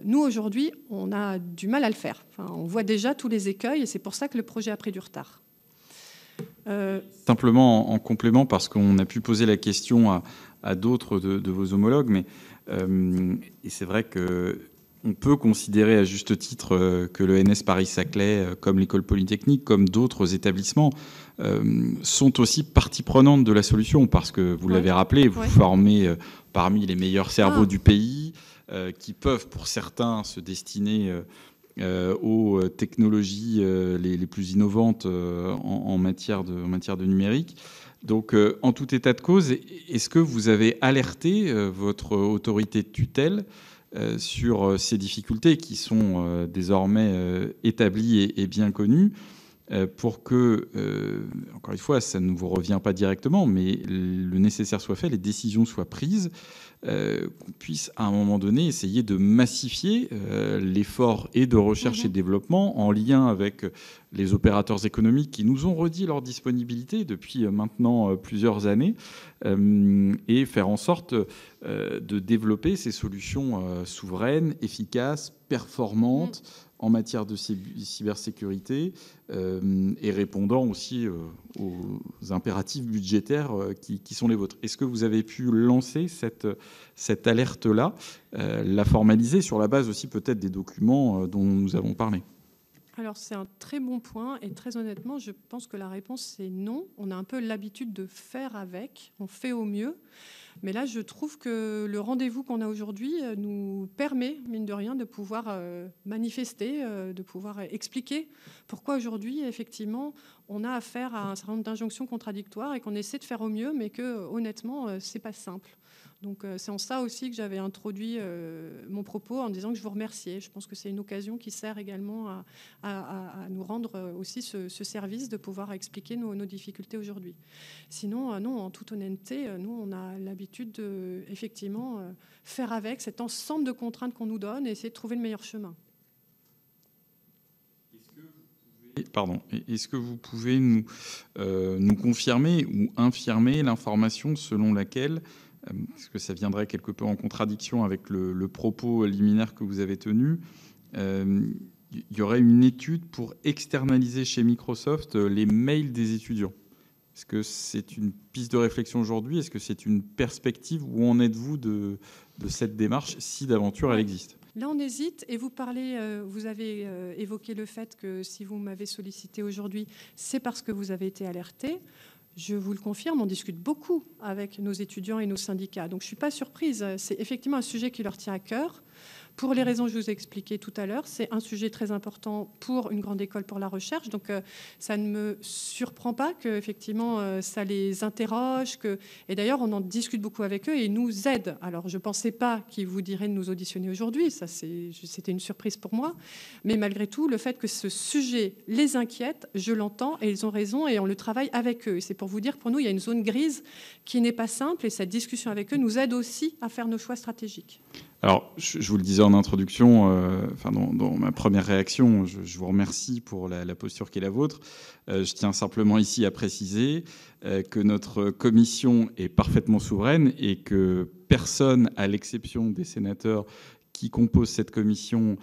nous, aujourd'hui, on a du mal à le faire. Enfin, on voit déjà tous les écueils et c'est pour ça que le projet a pris du retard. Simplement en complément, parce qu'on a pu poser la question à d'autres de vos homologues, mais et c'est vrai qu'on peut considérer à juste titre que l'ENS Paris-Saclay, comme l'École Polytechnique, comme d'autres établissements, sont aussi partie prenante de la solution, parce que vous l'avez rappelé, vous formez parmi les meilleurs cerveaux du pays, qui peuvent, pour certains, se destiner aux technologies les plus innovantes en matière de numérique. Donc, en tout état de cause, est-ce que vous avez alerté votre autorité de tutelle sur ces difficultés qui sont désormais établies et bien connues, pour que, encore une fois, ça ne vous revient pas directement, mais le nécessaire soit fait, les décisions soient prises, qu'on puisse à un moment donné essayer de massifier l'effort et de recherche et de développement en lien avec les opérateurs économiques qui nous ont redit leur disponibilité depuis maintenant plusieurs années, et faire en sorte de développer ces solutions souveraines, efficaces, performantes, en matière de cybersécurité, et répondant aussi aux impératifs budgétaires qui sont les vôtres. Est-ce que vous avez pu lancer cette alerte-là, la formaliser sur la base aussi peut-être des documents dont nous avons parlé ? Alors c'est un très bon point et très honnêtement, je pense que la réponse c'est non. On a un peu l'habitude de faire avec, on fait au mieux. Mais là, je trouve que le rendez-vous qu'on a aujourd'hui nous permet, mine de rien, de pouvoir manifester, de pouvoir expliquer pourquoi aujourd'hui, effectivement, on a affaire à un certain nombre d'injonctions contradictoires et qu'on essaie de faire au mieux, mais que honnêtement, c'est pas simple. Donc c'est en ça aussi que j'avais introduit mon propos en disant que je vous remerciais. Je pense que c'est une occasion qui sert également à nous rendre aussi ce service de pouvoir expliquer nos difficultés aujourd'hui. Sinon, non, en toute honnêteté, nous, on a l'habitude de, effectivement, faire avec cet ensemble de contraintes qu'on nous donne et essayer de trouver le meilleur chemin. Est-ce que vous pouvez nous confirmer ou infirmer l'information selon laquelle, parce que ça viendrait quelque peu en contradiction avec le propos liminaire que vous avez tenu, il y aurait une étude pour externaliser chez Microsoft les mails des étudiants? Est-ce que c'est une piste de réflexion aujourd'hui? Est-ce que c'est une perspective? Où en êtes-vous de cette démarche, si d'aventure elle existe? Là, on hésite et vous avez évoqué le fait que si vous m'avez sollicité aujourd'hui, c'est parce que vous avez été alerté. Je vous le confirme, on discute beaucoup avec nos étudiants et nos syndicats. Donc, je ne suis pas surprise. C'est effectivement un sujet qui leur tient à cœur. Pour les raisons que je vous ai expliquées tout à l'heure, c'est un sujet très important pour une grande école pour la recherche. Donc, ça ne me surprend pas qu'effectivement, ça les interroge. Et d'ailleurs, on en discute beaucoup avec eux et ils nous aident. Alors, je ne pensais pas qu'ils vous diraient de nous auditionner aujourd'hui. Ça, c'était une surprise pour moi. Mais malgré tout, le fait que ce sujet les inquiète, je l'entends et ils ont raison et on le travaille avec eux. Et c'est pour vous dire, pour nous, il y a une zone grise qui n'est pas simple et cette discussion avec eux nous aide aussi à faire nos choix stratégiques. Alors, je vous le disais en introduction, dans ma première réaction, je vous remercie pour la posture qui est la vôtre. Je tiens simplement ici à préciser que notre commission est parfaitement souveraine et que personne, à l'exception des sénateurs qui composent cette commission,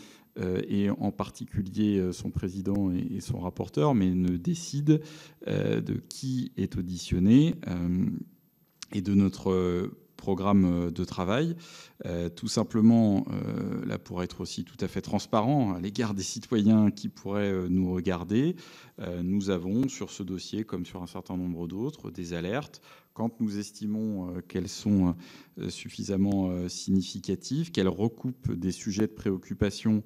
et en particulier son président et son rapporteur, mais ne décide de qui est auditionné et de notre programme de travail. Tout simplement, là, pour être aussi tout à fait transparent à l'égard des citoyens qui pourraient nous regarder, nous avons sur ce dossier, comme sur un certain nombre d'autres, des alertes. Quand nous estimons qu'elles sont suffisamment significatives, qu'elles recoupent des sujets de préoccupation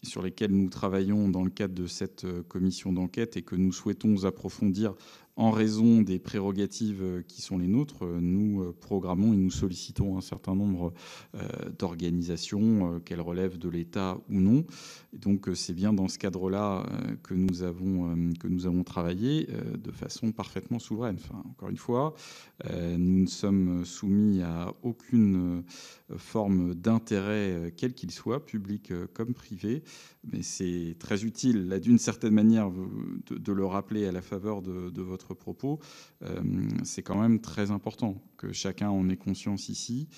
sur lesquels nous travaillons dans le cadre de cette commission d'enquête et que nous souhaitons approfondir en raison des prérogatives qui sont les nôtres, nous programmons et nous sollicitons un certain nombre d'organisations, qu'elles relèvent de l'État ou non. Et donc c'est bien dans ce cadre-là que nous avons travaillé de façon parfaitement souveraine. Enfin, encore une fois, nous ne sommes soumis à aucune forme d'intérêt, quel qu'il soit, public comme privé. Mais c'est très utile, là, d'une certaine manière, de le rappeler à la faveur de votre propos. C'est quand même très important que chacun en ait conscience ici.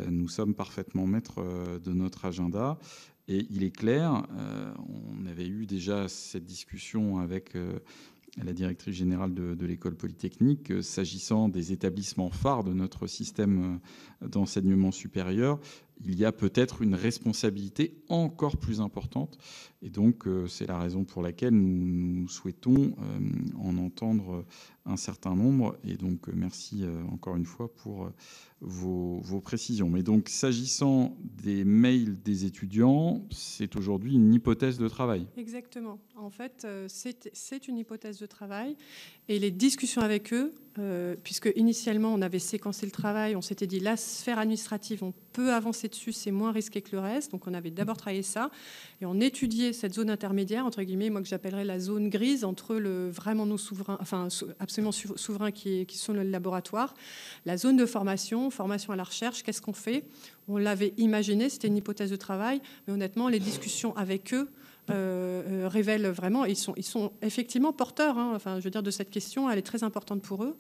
Nous sommes parfaitement maîtres de notre agenda. Et il est clair, on avait eu déjà cette discussion avec la directrice générale de l'École polytechnique, s'agissant des établissements phares de notre système d'enseignement supérieur, il y a peut-être une responsabilité encore plus importante. Et donc, c'est la raison pour laquelle nous souhaitons en entendre un certain nombre. Et donc, merci encore une fois pour vos précisions. Mais donc, s'agissant des mails des étudiants, c'est aujourd'hui une hypothèse de travail. Exactement. En fait, c'est une hypothèse de travail. Et les discussions avec eux, puisque initialement, on avait séquencé le travail, on s'était dit, la sphère administrative, on peut avancer dessus, c'est moins risqué que le reste. Donc, on avait d'abord travaillé ça. Et on étudiait cette zone intermédiaire, entre guillemets, moi que j'appellerais la zone grise, entre le vraiment nos souverains, enfin, absolument souverains qui sont le laboratoire, la zone de formation à la recherche, qu'est-ce qu'on fait? On l'avait imaginé, c'était une hypothèse de travail, mais honnêtement, les discussions avec eux révèlent vraiment, ils sont effectivement porteurs, hein, enfin, je veux dire, de cette question, elle est très importante pour eux.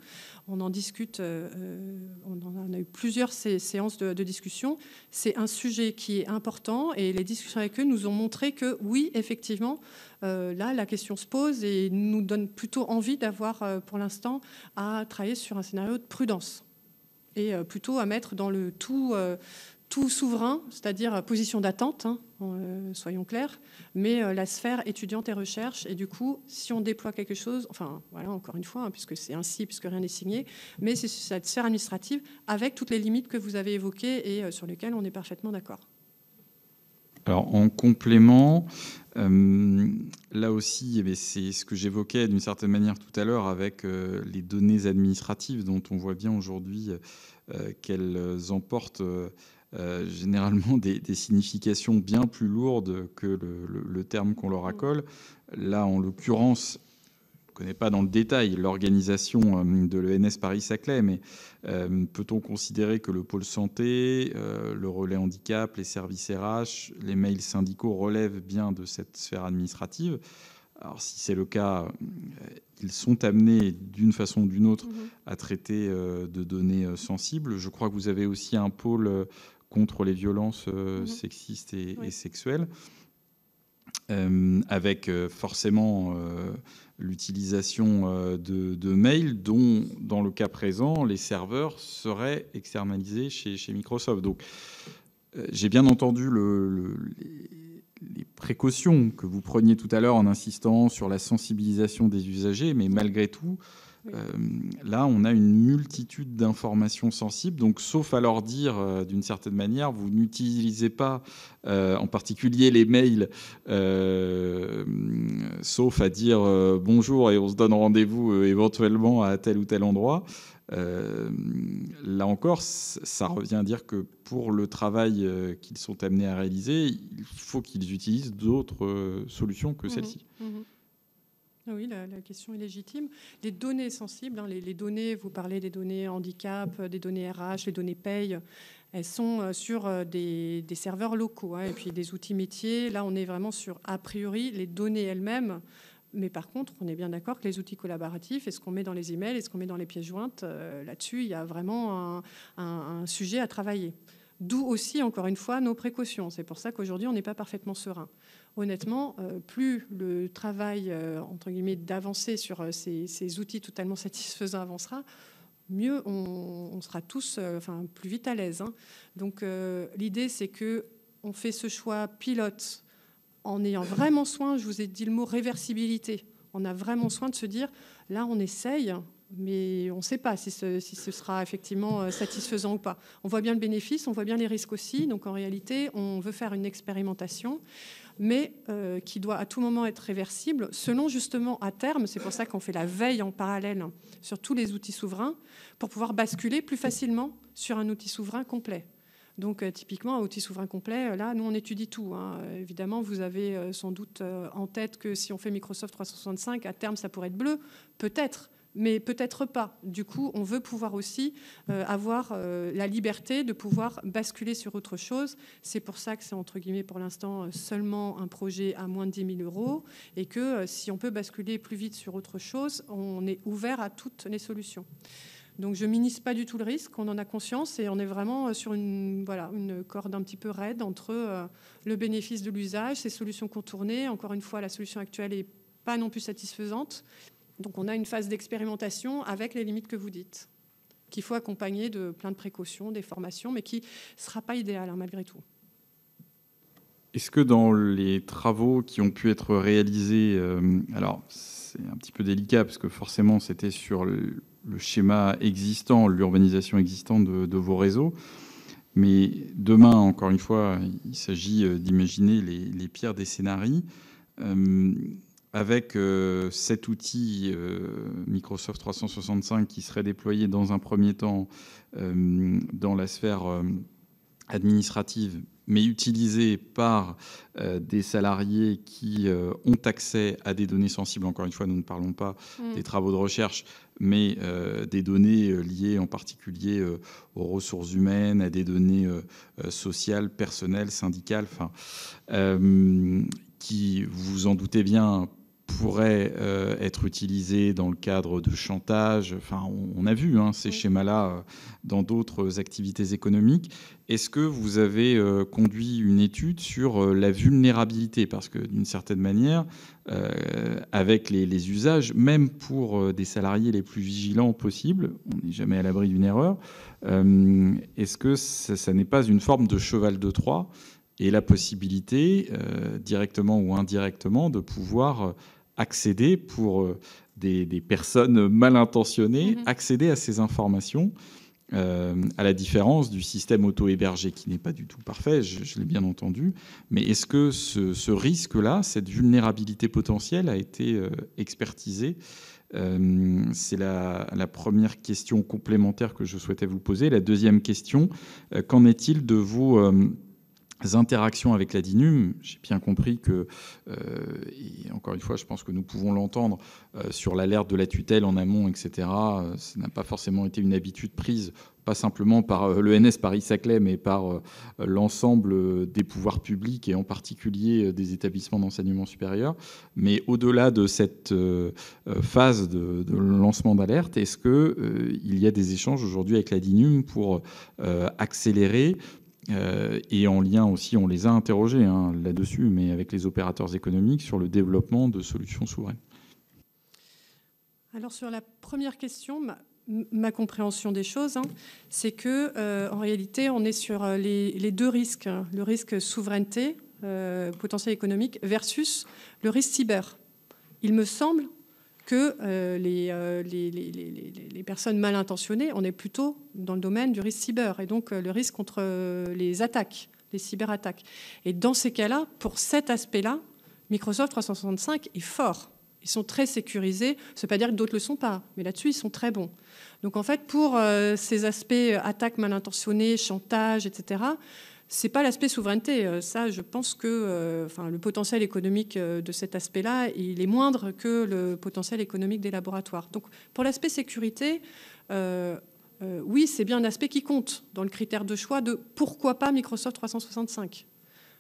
On en discute, on en a eu plusieurs séances de discussion. C'est un sujet qui est important et les discussions avec eux nous ont montré que oui, effectivement, là, la question se pose et nous donne plutôt envie d'avoir, pour l'instant, à travailler sur un scénario de prudence et plutôt à mettre dans le tout souverain, c'est-à-dire position d'attente, hein, soyons clairs, mais la sphère étudiante et recherche. Et du coup, si on déploie quelque chose, enfin, voilà, encore une fois, hein, puisque c'est ainsi, puisque rien n'est signé, mais c'est cette sphère administrative avec toutes les limites que vous avez évoquées et sur lesquelles on est parfaitement d'accord. Alors, en complément, là aussi, c'est ce que j'évoquais d'une certaine manière tout à l'heure avec les données administratives dont on voit bien aujourd'hui qu'elles emportent généralement des significations bien plus lourdes que le terme qu'on leur accole. Là, en l'occurrence, je ne connais pas dans le détail l'organisation de l'ENS Paris-Saclay, mais peut-on considérer que le pôle santé, le relais handicap, les services RH, les mails syndicaux relèvent bien de cette sphère administrative? Alors, si c'est le cas, ils sont amenés d'une façon ou d'une autre à traiter de données sensibles. Je crois que vous avez aussi un pôle contre les violences sexistes et sexuelles, avec forcément l'utilisation de mails dont, dans le cas présent, les serveurs seraient externalisés chez Microsoft. Donc, j'ai bien entendu les précautions que vous preniez tout à l'heure en insistant sur la sensibilisation des usagers, mais malgré tout, là, on a une multitude d'informations sensibles. Donc, sauf à leur dire, d'une certaine manière, vous n'utilisez pas, en particulier les mails, sauf à dire bonjour et on se donne rendez-vous éventuellement à tel ou tel endroit. Là encore, ça revient à dire que pour le travail qu'ils sont amenés à réaliser, il faut qu'ils utilisent d'autres solutions que celle-ci. Oui, la question est légitime. Les données sensibles, hein, les données, vous parlez des données handicap, des données RH, les données paye, elles sont sur des serveurs locaux, hein, et puis des outils métiers. Là, on est vraiment sur, a priori, les données elles-mêmes. Mais par contre, on est bien d'accord que les outils collaboratifs et ce qu'on met dans les emails et ce qu'on met dans les pièces jointes, là-dessus, il y a vraiment un sujet à travailler. D'où aussi, encore une fois, nos précautions. C'est pour ça qu'aujourd'hui, on n'est pas parfaitement serein. Honnêtement, plus le travail, entre guillemets, d'avancer sur ces outils totalement satisfaisants avancera, mieux on sera tous plus vite à l'aise. Hein. Donc l'idée, c'est qu'on fait ce choix pilote en ayant vraiment soin, je vous ai dit le mot réversibilité, on a vraiment soin de se dire, là on essaye, mais on ne sait pas si ce sera effectivement satisfaisant ou pas. On voit bien le bénéfice, on voit bien les risques aussi, donc en réalité, on veut faire une expérimentation, mais qui doit à tout moment être réversible, selon justement à terme, c'est pour ça qu'on fait la veille en parallèle sur tous les outils souverains, pour pouvoir basculer plus facilement sur un outil souverain complet. Donc typiquement, un outil souverain complet, là, nous, on étudie tout. Hein. Évidemment, vous avez sans doute en tête que si on fait Microsoft 365, à terme, ça pourrait être bleu, peut-être, mais peut-être pas. Du coup, on veut pouvoir aussi avoir la liberté de pouvoir basculer sur autre chose. C'est pour ça que c'est, entre guillemets, pour l'instant, seulement un projet à moins de 10 000 € et que si on peut basculer plus vite sur autre chose, on est ouvert à toutes les solutions. Donc je ne minimise pas du tout le risque, on en a conscience et on est vraiment sur une corde un petit peu raide entre le bénéfice de l'usage, ces solutions contournées. Encore une fois, la solution actuelle n'est pas non plus satisfaisante. Donc on a une phase d'expérimentation avec les limites que vous dites, qu'il faut accompagner de plein de précautions, des formations, mais qui ne sera pas idéal malgré tout. Est-ce que dans les travaux qui ont pu être réalisés, alors c'est un petit peu délicat parce que forcément c'était sur le schéma existant, l'urbanisation existante de vos réseaux, mais demain, encore une fois, il s'agit d'imaginer les pires des scénarios. Avec cet outil Microsoft 365 qui serait déployé dans un premier temps dans la sphère administrative, mais utilisé par des salariés qui ont accès à des données sensibles. Encore une fois, nous ne parlons pas des travaux de recherche, mais des données liées en particulier aux ressources humaines, à des données sociales, personnelles, syndicales, qui, vous en doutez bien, pourraient être utilisées dans le cadre de chantage. Enfin, on a vu ces schémas-là dans d'autres activités économiques. Est-ce que vous avez conduit une étude sur la vulnérabilité? Parce que d'une certaine manière, avec les usages, même pour des salariés les plus vigilants possibles, on n'est jamais à l'abri d'une erreur, est-ce que ça n'est pas une forme de cheval de Troie et la possibilité, directement ou indirectement, de pouvoir accéder pour des personnes mal intentionnées, accéder à ces informations, à la différence du système auto-hébergé qui n'est pas du tout parfait, je l'ai bien entendu. Mais est-ce que ce risque-là, cette vulnérabilité potentielle a été expertisée? C'est la première question complémentaire que je souhaitais vous poser. La deuxième question, qu'en est-il de vos interactions avec la DINUM? J'ai bien compris que, et encore une fois, je pense que nous pouvons l'entendre, sur l'alerte de la tutelle en amont, etc., ça n'a pas forcément été une habitude prise, pas simplement par l'ENS Paris-Saclay, mais par l'ensemble des pouvoirs publics et en particulier des établissements d'enseignement supérieur. Mais au-delà de cette phase de lancement d'alerte, est-ce qu'il y a des échanges aujourd'hui avec la DINUM pour accélérer et en lien aussi, on les a interrogés là-dessus, mais avec les opérateurs économiques sur le développement de solutions souveraines? Alors sur la première question, ma compréhension des choses, c'est que en réalité, on est sur les deux risques, le risque souveraineté, potentiel économique, versus le risque cyber. Il me semble que les personnes mal intentionnées, on est plutôt dans le domaine du risque cyber, et donc le risque contre les attaques, les cyberattaques. Et dans ces cas-là, pour cet aspect-là, Microsoft 365 est fort. Ils sont très sécurisés. Ça ne veut pas dire que d'autres ne le sont pas, mais là-dessus, ils sont très bons. Donc en fait, pour ces aspects attaques mal intentionnées, chantage, etc., ce n'est pas l'aspect souveraineté. Ça, je pense que le potentiel économique de cet aspect-là, il est moindre que le potentiel économique des laboratoires. Donc, pour l'aspect sécurité, oui, c'est bien un aspect qui compte dans le critère de choix de pourquoi pas Microsoft 365.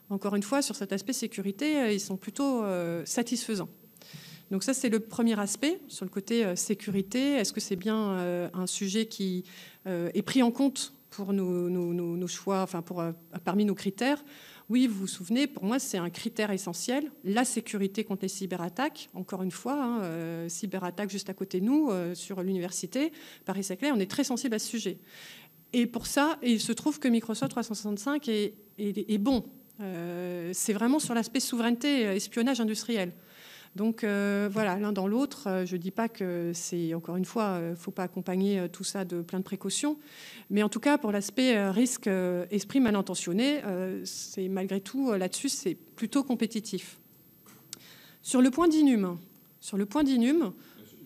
Encore une fois, sur cet aspect sécurité, ils sont plutôt satisfaisants. Donc ça, c'est le premier aspect, sur le côté sécurité. Est-ce que c'est bien un sujet qui est pris en compte pour nos choix, enfin parmi nos critères. Oui, vous vous souvenez, pour moi, c'est un critère essentiel, la sécurité contre les cyberattaques. Encore une fois, cyberattaque juste à côté de nous, sur l'université, Paris-Saclay, on est très sensible à ce sujet. Et pour ça, il se trouve que Microsoft 365 est bon. C'est vraiment sur l'aspect souveraineté, espionnage industriel. Donc voilà, l'un dans l'autre, je ne dis pas que c'est, encore une fois, il ne faut pas accompagner tout ça de plein de précautions, mais en tout cas, pour l'aspect risque esprit mal intentionné, c'est malgré tout, là-dessus, c'est plutôt compétitif. Sur le point d'Inum,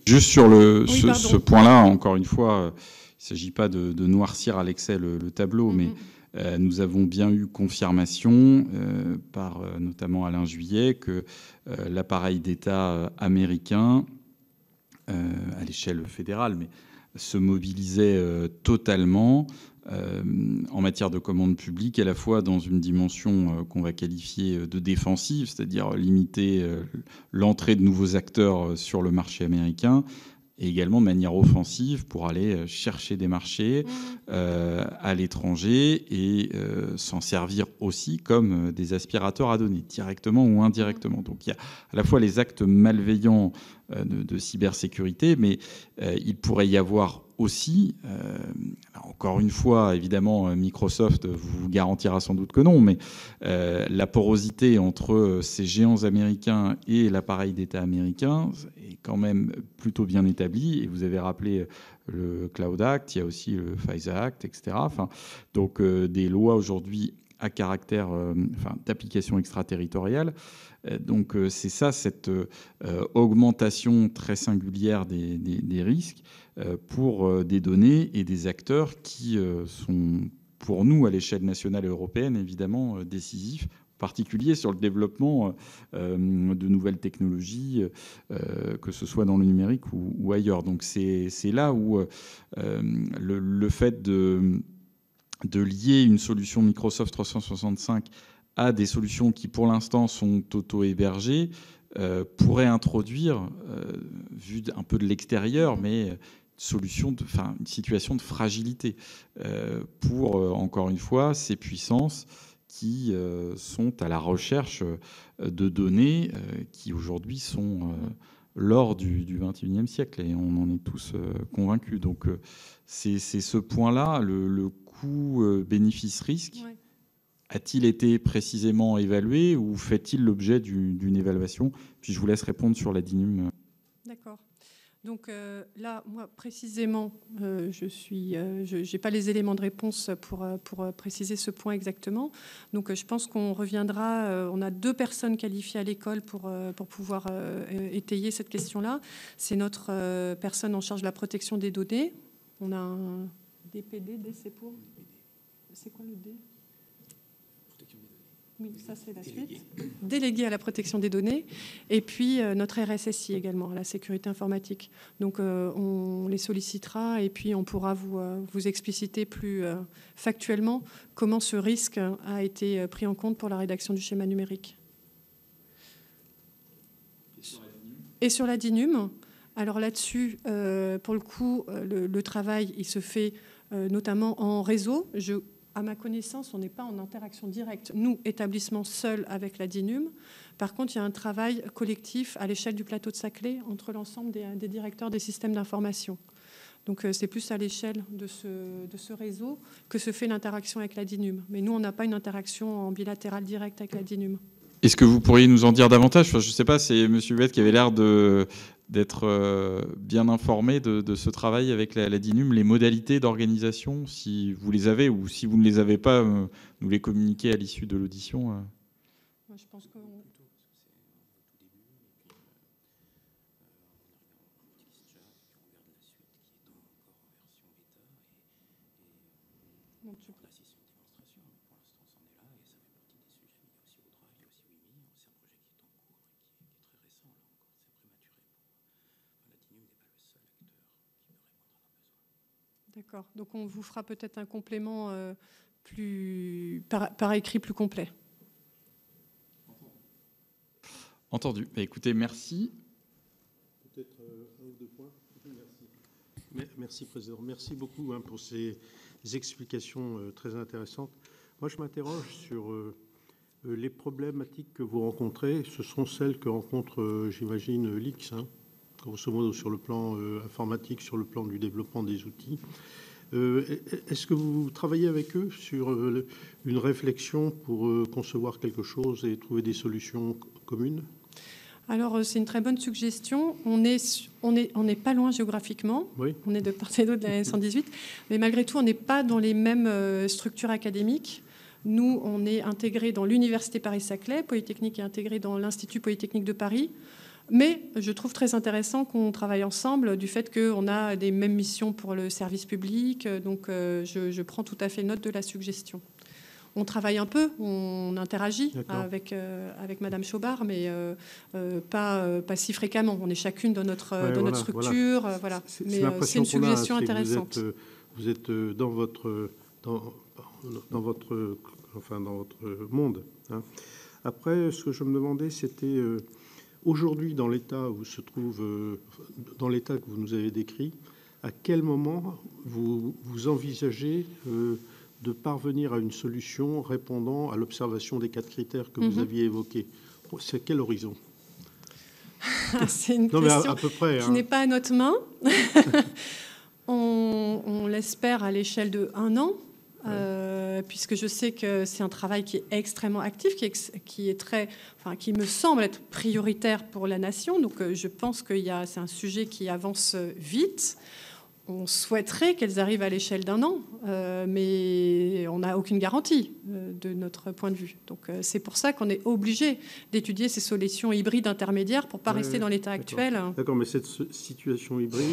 juste sur ce point-là, encore une fois, il ne s'agit pas de noircir à l'excès le tableau, mais nous avons bien eu confirmation par notamment Alain Juillet que l'appareil d'État américain, à l'échelle fédérale, mais se mobilisait totalement en matière de commande publique, à la fois dans une dimension qu'on va qualifier de défensive, c'est-à-dire limiter l'entrée de nouveaux acteurs sur le marché américain, et également de manière offensive pour aller chercher des marchés à l'étranger et s'en servir aussi comme des aspirateurs à données, directement ou indirectement. Donc il y a à la fois les actes malveillants de cybersécurité, mais il pourrait y avoir aussi, encore une fois, évidemment, Microsoft vous garantira sans doute que non, mais la porosité entre ces géants américains et l'appareil d'État américain est quand même plutôt bien établie. Et vous avez rappelé le Cloud Act, il y a aussi le FISA Act, etc. Enfin, donc des lois aujourd'hui à caractère d'application extraterritoriale. Donc c'est ça, cette augmentation très singulière des risques pour des données et des acteurs qui sont, pour nous, à l'échelle nationale et européenne, évidemment décisifs, en particulier sur le développement de nouvelles technologies, que ce soit dans le numérique ou ailleurs. Donc c'est là où le fait de lier une solution Microsoft 365 à des solutions qui, pour l'instant, sont auto-hébergées, pourrait introduire, vu un peu de l'extérieur, mais une situation de fragilité pour, encore une fois, ces puissances qui sont à la recherche de données qui, aujourd'hui, sont l'or du XXIe siècle. Et on en est tous convaincus. Donc, c'est ce point-là, le coût bénéfice-risque. Ouais. A-t-il été précisément évalué ou fait-il l'objet d'une évaluation? Puis je vous laisse répondre sur la DINUM. D'accord. Donc là, moi, précisément, je n'ai pas les éléments de réponse pour préciser ce point exactement. Donc je pense qu'on reviendra. On a 2 personnes qualifiées à l'école pour pouvoir étayer cette question-là. C'est notre personne en charge de la protection des données. On a un DPD, c'est pour... C'est quoi le D? Oui, ça c'est la suite. Délégué à la protection des données. Et puis notre RSSI également, à la sécurité informatique. Donc on les sollicitera et puis on pourra vous expliciter plus factuellement comment ce risque a été pris en compte pour la rédaction du schéma numérique. Et sur la DINUM, alors là-dessus, pour le coup, le travail, il se fait notamment en réseau. À ma connaissance, on n'est pas en interaction directe, nous, établissement seul avec la DINUM. Par contre, il y a un travail collectif à l'échelle du plateau de Saclay entre l'ensemble des directeurs des systèmes d'information. Donc, c'est plus à l'échelle de ce réseau que se fait l'interaction avec la DINUM. Mais nous, on n'a pas une interaction en bilatéral directe avec la DINUM. Est-ce que vous pourriez nous en dire davantage? Enfin, je ne sais pas, c'est M. Huette qui avait l'air d'être bien informé de ce travail avec la DINUM, les modalités d'organisation, si vous les avez, ou si vous ne les avez pas, nous les communiquer à l'issue de l'audition. Moi, je pense que... D'accord. Donc on vous fera peut-être un complément par écrit plus complet. Entendu. Écoutez, merci. Peut-être un ou 2 points. Merci. Merci, Président. Merci beaucoup pour ces explications très intéressantes. Moi, je m'interroge sur les problématiques que vous rencontrez. Ce sont celles que rencontre, j'imagine, l'IX, grosso modo sur le plan informatique, sur le plan du développement des outils. Est-ce que vous travaillez avec eux sur une réflexion pour concevoir quelque chose et trouver des solutions communes ? Alors, c'est une très bonne suggestion. On n'est pas loin géographiquement. Oui. On est de part et d'autre de la N118. Mais malgré tout, on n'est pas dans les mêmes structures académiques. Nous, on est intégrés dans l'Université Paris-Saclay. Polytechnique est intégrée dans l'Institut Polytechnique de Paris. Mais je trouve très intéressant qu'on travaille ensemble du fait qu'on a des mêmes missions pour le service public. Donc, je prends tout à fait note de la suggestion. On travaille un peu, on interagit avec Madame Chaubard, mais pas si fréquemment. On est chacune dans notre structure. Voilà. Mais c'est une suggestion intéressante. Vous êtes dans votre monde. Après, ce que je me demandais, c'était aujourd'hui, dans l'état où se trouve, dans l'état que vous nous avez décrit, à quel moment vous envisagez de parvenir à une solution répondant à l'observation des 4 critères que vous aviez évoqués? C'est quel horizon? C'est une question à peu près, qui n'est pas à notre main. On l'espère à l'échelle de 1 an, puisque je sais que c'est un travail qui est extrêmement actif, qui me semble être prioritaire pour la nation. Donc je pense que c'est un sujet qui avance vite. On souhaiterait qu'elles arrivent à l'échelle d'1 an, mais on n'a aucune garantie de notre point de vue. Donc c'est pour ça qu'on est obligé d'étudier ces solutions hybrides intermédiaires pour ne pas rester dans l'état actuel. D'accord, mais cette situation hybride,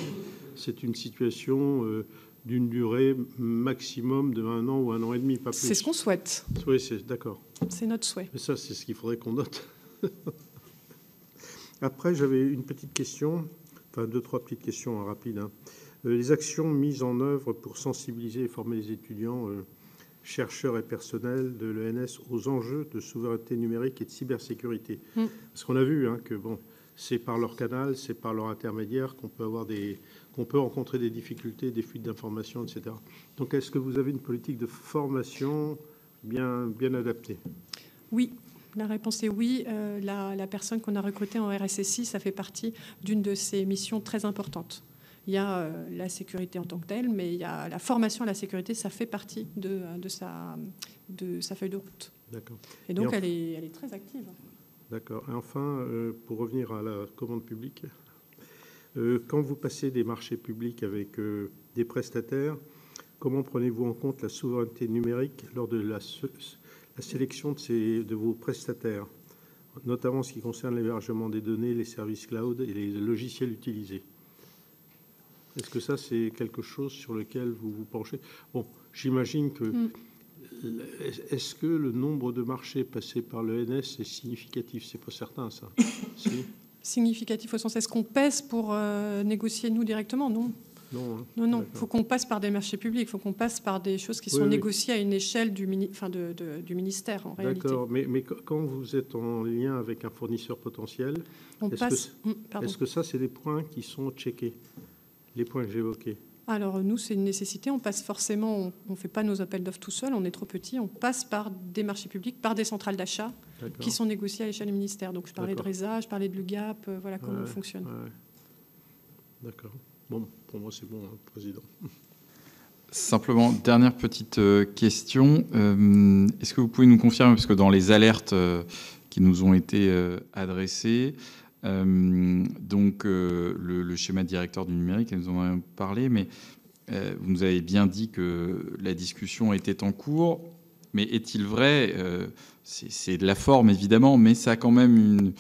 c'est une situation d'une durée maximum de 1 an ou 1 an et demi, pas plus. C'est ce qu'on souhaite. Oui, d'accord. C'est notre souhait. Mais ça, c'est ce qu'il faudrait qu'on note. Après, j'avais une petite question, enfin 2-3 petites questions rapides. Les actions mises en œuvre pour sensibiliser et former les étudiants, chercheurs et personnels de l'ENS aux enjeux de souveraineté numérique et de cybersécurité. Parce qu'on a vu que c'est par leur canal, c'est par leur intermédiaire qu'on peut rencontrer des difficultés, des fuites d'informations, etc. Donc, est-ce que vous avez une politique de formation bien adaptée? Oui. La réponse est oui. La personne qu'on a recrutée en RSSI, ça fait partie d'une de ces missions très importantes. Il y a la sécurité en tant que telle, mais il y a la formation à la sécurité, ça fait partie de sa feuille de route. D'accord. Et donc, elle est très active. D'accord. Et enfin, pour revenir à la commande publique, quand vous passez des marchés publics avec des prestataires, comment prenez-vous en compte la souveraineté numérique lors de la sélection de vos prestataires, notamment en ce qui concerne l'hébergement des données, les services cloud et les logiciels utilisés? Est-ce que ça, c'est quelque chose sur lequel vous vous penchez? Bon, j'imagine que... Est-ce que le nombre de marchés passés par l'ENS est significatif? C'est pas certain, ça. Si. Significatif au sens, est-ce qu'on pèse pour négocier nous directement? Non. Non. Il faut qu'on passe par des marchés publics, il faut qu'on passe par des choses qui sont négociées à une échelle du ministère, en réalité. D'accord, mais quand vous êtes en lien avec un fournisseur potentiel, est-ce que ça, c'est des points qui sont checkés? Les points que j'évoquais. Alors, nous, c'est une nécessité. On passe forcément, on ne fait pas nos appels d'offres tout seul, on est trop petit. On passe par des marchés publics, par des centrales d'achat qui sont négociées à l'échelle du ministère. Donc, je parlais de RESA, je parlais de l'UGAP, voilà comment on fonctionne. D'accord. Bon, pour moi, c'est bon, Président. Simplement, dernière petite question. Est-ce que vous pouvez nous confirmer, parce que dans les alertes qui nous ont été adressées, donc le schéma directeur du numérique, nous en avons parlé, mais vous nous avez bien dit que la discussion était en cours, mais est-il vrai, c'est de la forme évidemment, mais ça a quand même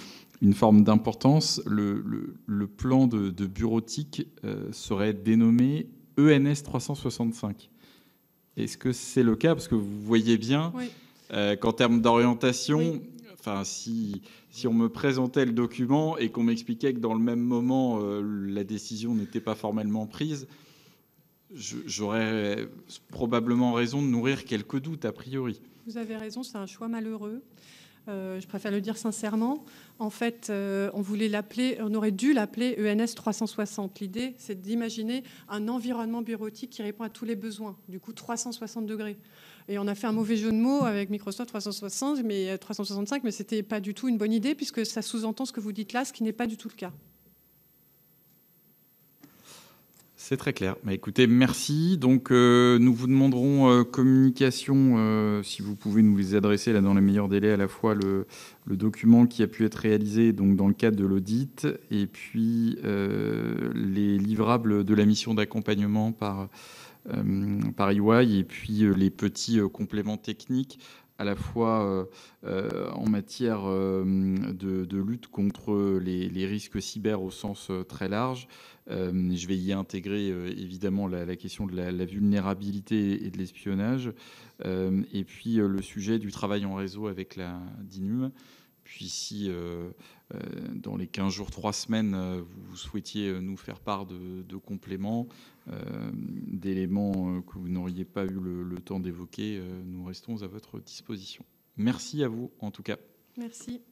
une forme d'importance, le plan de bureautique serait dénommé ENS 365. Est-ce que c'est le cas? Parce que vous voyez bien qu'en termes d'orientation... Enfin, si on me présentait le document et qu'on m'expliquait que dans le même moment, la décision n'était pas formellement prise, j'aurais probablement raison de nourrir quelques doutes, a priori. Vous avez raison, c'est un choix malheureux. Je préfère le dire sincèrement. En fait, on aurait dû l'appeler ENS 360. L'idée, c'est d'imaginer un environnement bureautique qui répond à tous les besoins, du coup 360 degrés. Et on a fait un mauvais jeu de mots avec Microsoft 365, mais ce n'était pas du tout une bonne idée, puisque ça sous-entend ce que vous dites là, ce qui n'est pas du tout le cas. C'est très clair. Bah, écoutez, merci. Donc, nous vous demanderons communication, si vous pouvez nous les adresser là, dans les meilleurs délais, à la fois le document qui a pu être réalisé donc, dans le cadre de l'audit et puis les livrables de la mission d'accompagnement par EY et puis les petits compléments techniques à la fois en matière de lutte contre les risques cyber au sens très large. Je vais y intégrer évidemment la question de la vulnérabilité et de l'espionnage, et puis le sujet du travail en réseau avec la DINUM. Puis si dans les 15 jours, 3 semaines, vous souhaitiez nous faire part de compléments, d'éléments que vous n'auriez pas eu le temps d'évoquer, nous restons à votre disposition. Merci à vous en tout cas. Merci.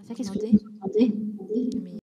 Ça, qu'est-ce que vous entendez? Mais